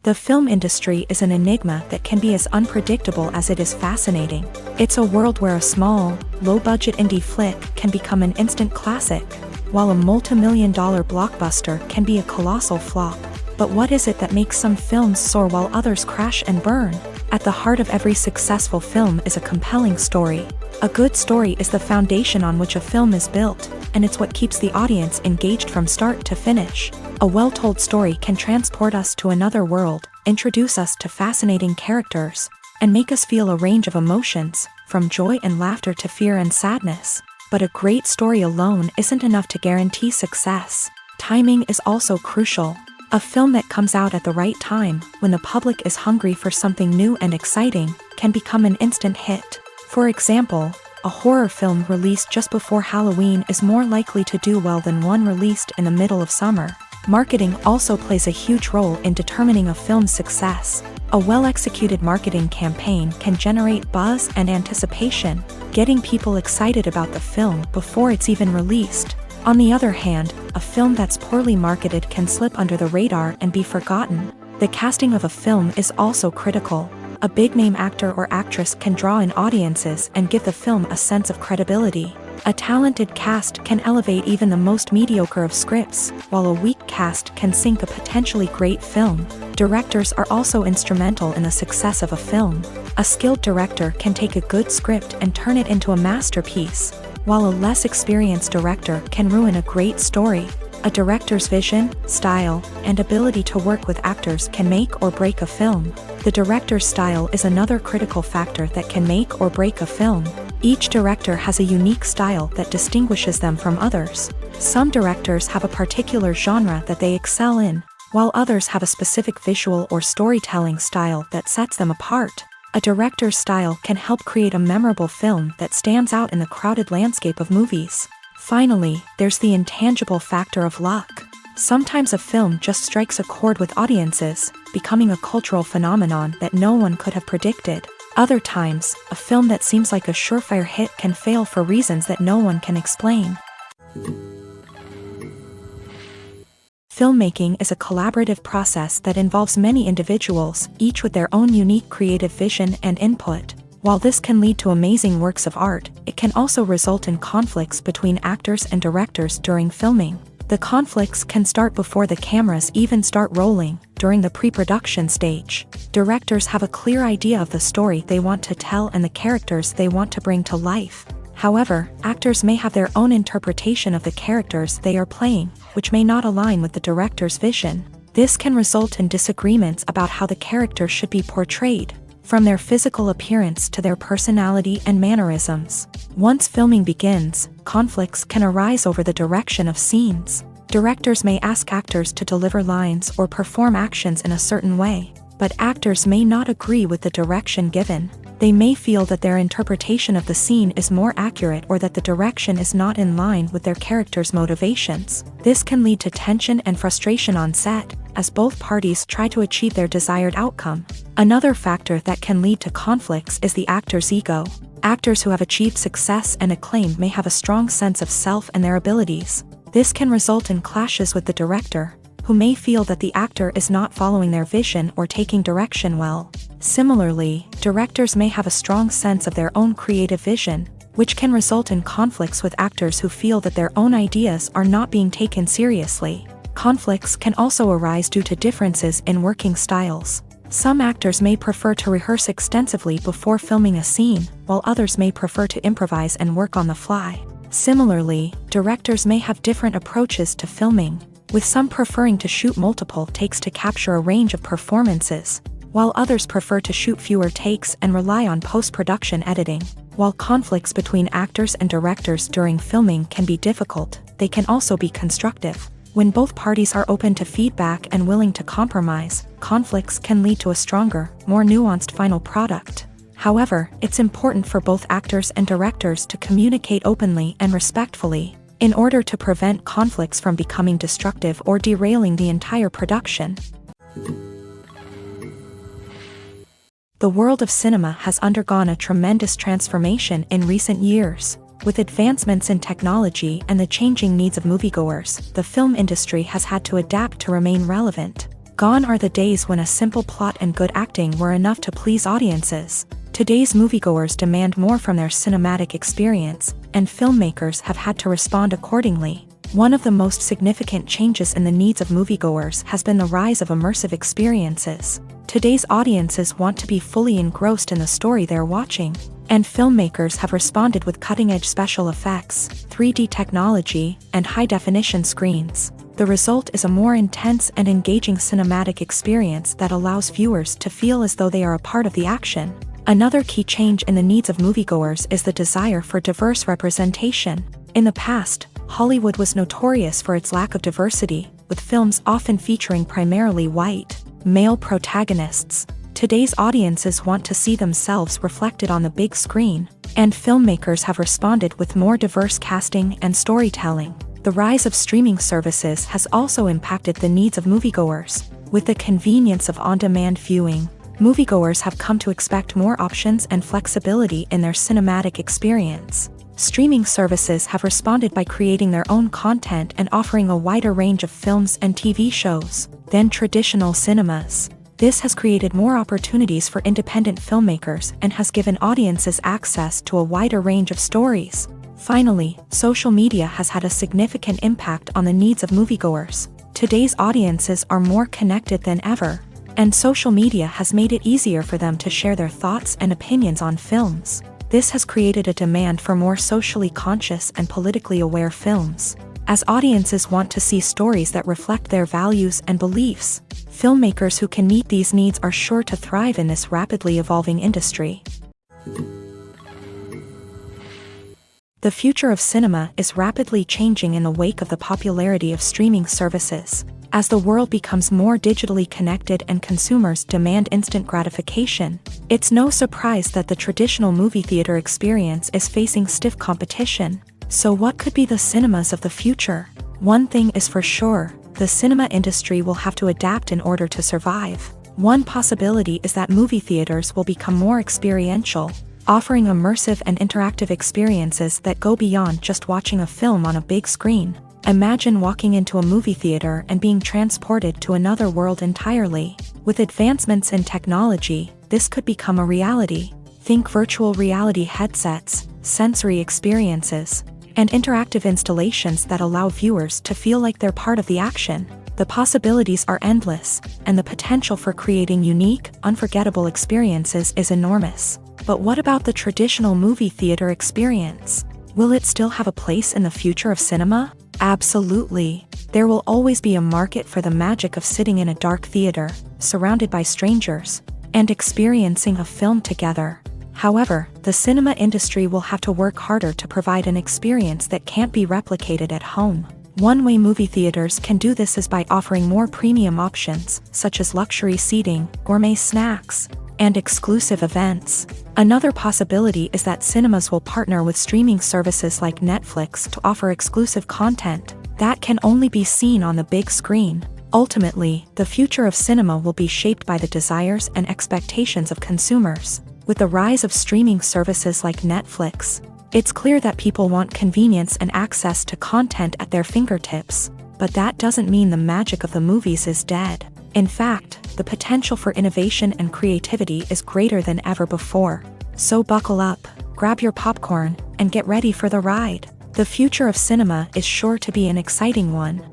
The film industry is an enigma that can be as unpredictable as it is fascinating. It's a world where a small, low-budget indie flick can become an instant classic, while a multi-million-dollar blockbuster can be a colossal flop. But what is it that makes some films soar while others crash and burn? At the heart of every successful film is a compelling story. A good story is the foundation on which a film is built, and it's what keeps the audience engaged from start to finish. A well-told story can transport us to another world, introduce us to fascinating characters, and make us feel a range of emotions, from joy and laughter to fear and sadness. But a great story alone isn't enough to guarantee success. Timing is also crucial. A film that comes out at the right time, when the public is hungry for something new and exciting, can become an instant hit. For example, a horror film released just before Halloween is more likely to do well than one released in the middle of summer. Marketing also plays a huge role in determining a film's success. A well-executed marketing campaign can generate buzz and anticipation, getting people excited about the film before it's even released. On the other hand, a film that's poorly marketed can slip under the radar and be forgotten. The casting of a film is also critical. A big-name actor or actress can draw in audiences and give the film a sense of credibility. A talented cast can elevate even the most mediocre of scripts, while a weak cast can sink a potentially great film. Directors are also instrumental in the success of a film. A skilled director can take a good script and turn it into a masterpiece, while a less experienced director can ruin a great story. A director's vision, style, and ability to work with actors can make or break a film. The director's style is another critical factor that can make or break a film. Each director has a unique style that distinguishes them from others. Some directors have a particular genre that they excel in, while others have a specific visual or storytelling style that sets them apart. A director's style can help create a memorable film that stands out in the crowded landscape of movies. Finally, there's the intangible factor of luck. Sometimes a film just strikes a chord with audiences, becoming a cultural phenomenon that no one could have predicted. Other times, a film that seems like a surefire hit can fail for reasons that no one can explain. Filmmaking is a collaborative process that involves many individuals, each with their own unique creative vision and input. While this can lead to amazing works of art, it can also result in conflicts between actors and directors during filming. The conflicts can start before the cameras even start rolling, during the pre-production stage. Directors have a clear idea of the story they want to tell and the characters they want to bring to life. However, actors may have their own interpretation of the characters they are playing, which may not align with the director's vision. This can result in disagreements about how the character should be portrayed, from their physical appearance to their personality and mannerisms. Once filming begins, conflicts can arise over the direction of scenes. Directors may ask actors to deliver lines or perform actions in a certain way, but actors may not agree with the direction given. They may feel that their interpretation of the scene is more accurate or that the direction is not in line with their character's motivations. This can lead to tension and frustration on set, as both parties try to achieve their desired outcome. Another factor that can lead to conflicts is the actor's ego. Actors who have achieved success and acclaim may have a strong sense of self and their abilities. This can result in clashes with the director, who may feel that the actor is not following their vision or taking direction well. Similarly, directors may have a strong sense of their own creative vision, which can result in conflicts with actors who feel that their own ideas are not being taken seriously. Conflicts can also arise due to differences in working styles. Some actors may prefer to rehearse extensively before filming a scene, while others may prefer to improvise and work on the fly. Similarly, directors may have different approaches to filming, with some preferring to shoot multiple takes to capture a range of performances, while others prefer to shoot fewer takes and rely on post-production editing. While conflicts between actors and directors during filming can be difficult, they can also be constructive. When both parties are open to feedback and willing to compromise, conflicts can lead to a stronger, more nuanced final product. However, it's important for both actors and directors to communicate openly and respectfully, in order to prevent conflicts from becoming destructive or derailing the entire production. The world of cinema has undergone a tremendous transformation in recent years. With advancements in technology and the changing needs of moviegoers, the film industry has had to adapt to remain relevant. Gone are the days when a simple plot and good acting were enough to please audiences. Today's moviegoers demand more from their cinematic experience, and filmmakers have had to respond accordingly. One of the most significant changes in the needs of moviegoers has been the rise of immersive experiences. Today's audiences want to be fully engrossed in the story they're watching, and filmmakers have responded with cutting-edge special effects, 3D technology, and high-definition screens. The result is a more intense and engaging cinematic experience that allows viewers to feel as though they are a part of the action. Another key change in the needs of moviegoers is the desire for diverse representation. In the past, Hollywood was notorious for its lack of diversity, with films often featuring primarily white, male protagonists. Today's audiences want to see themselves reflected on the big screen, and filmmakers have responded with more diverse casting and storytelling. The rise of streaming services has also impacted the needs of moviegoers. With the convenience of on-demand viewing, moviegoers have come to expect more options and flexibility in their cinematic experience. Streaming services have responded by creating their own content and offering a wider range of films and TV shows than traditional cinemas. This has created more opportunities for independent filmmakers and has given audiences access to a wider range of stories. Finally, social media has had a significant impact on the needs of moviegoers. Today's audiences are more connected than ever, and social media has made it easier for them to share their thoughts and opinions on films. This has created a demand for more socially conscious and politically aware films. As audiences want to see stories that reflect their values and beliefs, filmmakers who can meet these needs are sure to thrive in this rapidly evolving industry. The future of cinema is rapidly changing in the wake of the popularity of streaming services. As the world becomes more digitally connected and consumers demand instant gratification, it's no surprise that the traditional movie theater experience is facing stiff competition. So what could be the cinemas of the future? One thing is for sure, the cinema industry will have to adapt in order to survive. One possibility is that movie theaters will become more experiential, offering immersive and interactive experiences that go beyond just watching a film on a big screen. Imagine walking into a movie theater and being transported to another world entirely. With advancements in technology, this could become a reality. Think virtual reality headsets, sensory experiences, and interactive installations that allow viewers to feel like they're part of the action. The possibilities are endless, and the potential for creating unique, unforgettable experiences is enormous. But what about the traditional movie theater experience? Will it still have a place in the future of cinema? Absolutely. There will always be a market for the magic of sitting in a dark theater, surrounded by strangers, and experiencing a film together. However, the cinema industry will have to work harder to provide an experience that can't be replicated at home. One way movie theaters can do this is by offering more premium options, such as luxury seating, gourmet snacks, and exclusive events. Another possibility is that cinemas will partner with streaming services like Netflix to offer exclusive content that can only be seen on the big screen. Ultimately, the future of cinema will be shaped by the desires and expectations of consumers. With the rise of streaming services like Netflix, it's clear that people want convenience and access to content at their fingertips. But that doesn't mean the magic of the movies is dead. In fact, the potential for innovation and creativity is greater than ever before. So buckle up, grab your popcorn, and get ready for the ride. The future of cinema is sure to be an exciting one.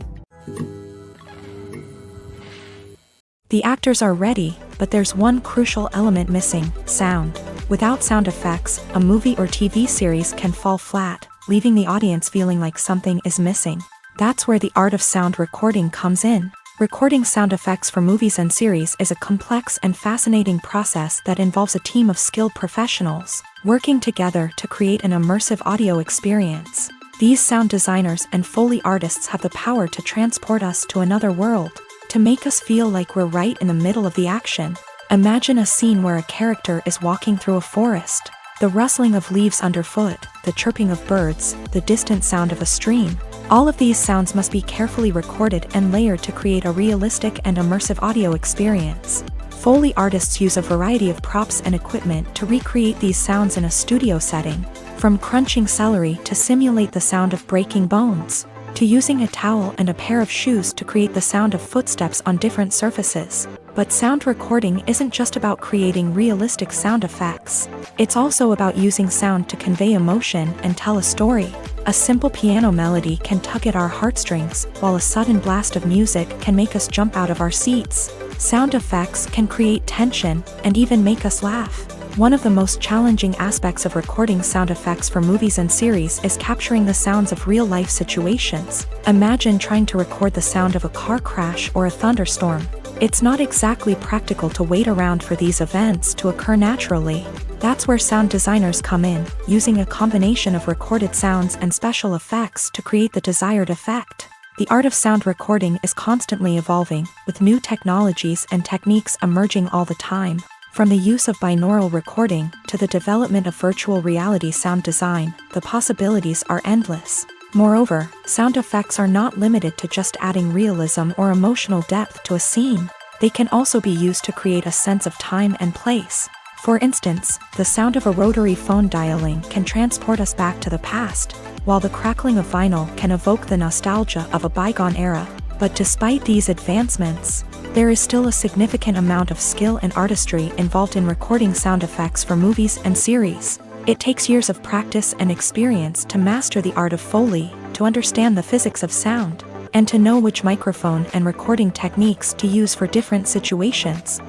The actors are ready, but there's one crucial element missing: sound. Without sound effects, a movie or TV series can fall flat, leaving the audience feeling like something is missing. That's where the art of sound recording comes in. Recording sound effects for movies and series is a complex and fascinating process that involves a team of skilled professionals working together to create an immersive audio experience. These sound designers and Foley artists have the power to transport us to another world, to make us feel like we're right in the middle of the action. Imagine a scene where a character is walking through a forest. The rustling of leaves underfoot, the chirping of birds, the distant sound of a stream. All of these sounds must be carefully recorded and layered to create a realistic and immersive audio experience. Foley artists use a variety of props and equipment to recreate these sounds in a studio setting, from crunching celery to simulate the sound of breaking bones, to using a towel and a pair of shoes to create the sound of footsteps on different surfaces. But sound recording isn't just about creating realistic sound effects. It's also about using sound to convey emotion and tell a story. A simple piano melody can tug at our heartstrings, while a sudden blast of music can make us jump out of our seats. Sound effects can create tension and even make us laugh. One of the most challenging aspects of recording sound effects for movies and series is capturing the sounds of real-life situations. Imagine trying to record the sound of a car crash or a thunderstorm. It's not exactly practical to wait around for these events to occur naturally. That's where sound designers come in, using a combination of recorded sounds and special effects to create the desired effect. The art of sound recording is constantly evolving, with new technologies and techniques emerging all the time. From the use of binaural recording to the development of virtual reality sound design, the possibilities are endless. Moreover, sound effects are not limited to just adding realism or emotional depth to a scene. They can also be used to create a sense of time and place. For instance, the sound of a rotary phone dialing can transport us back to the past, while the crackling of vinyl can evoke the nostalgia of a bygone era. But despite these advancements, there is still a significant amount of skill and artistry involved in recording sound effects for movies and series. It takes years of practice and experience to master the art of Foley, to understand the physics of sound, and to know which microphone and recording techniques to use for different situations.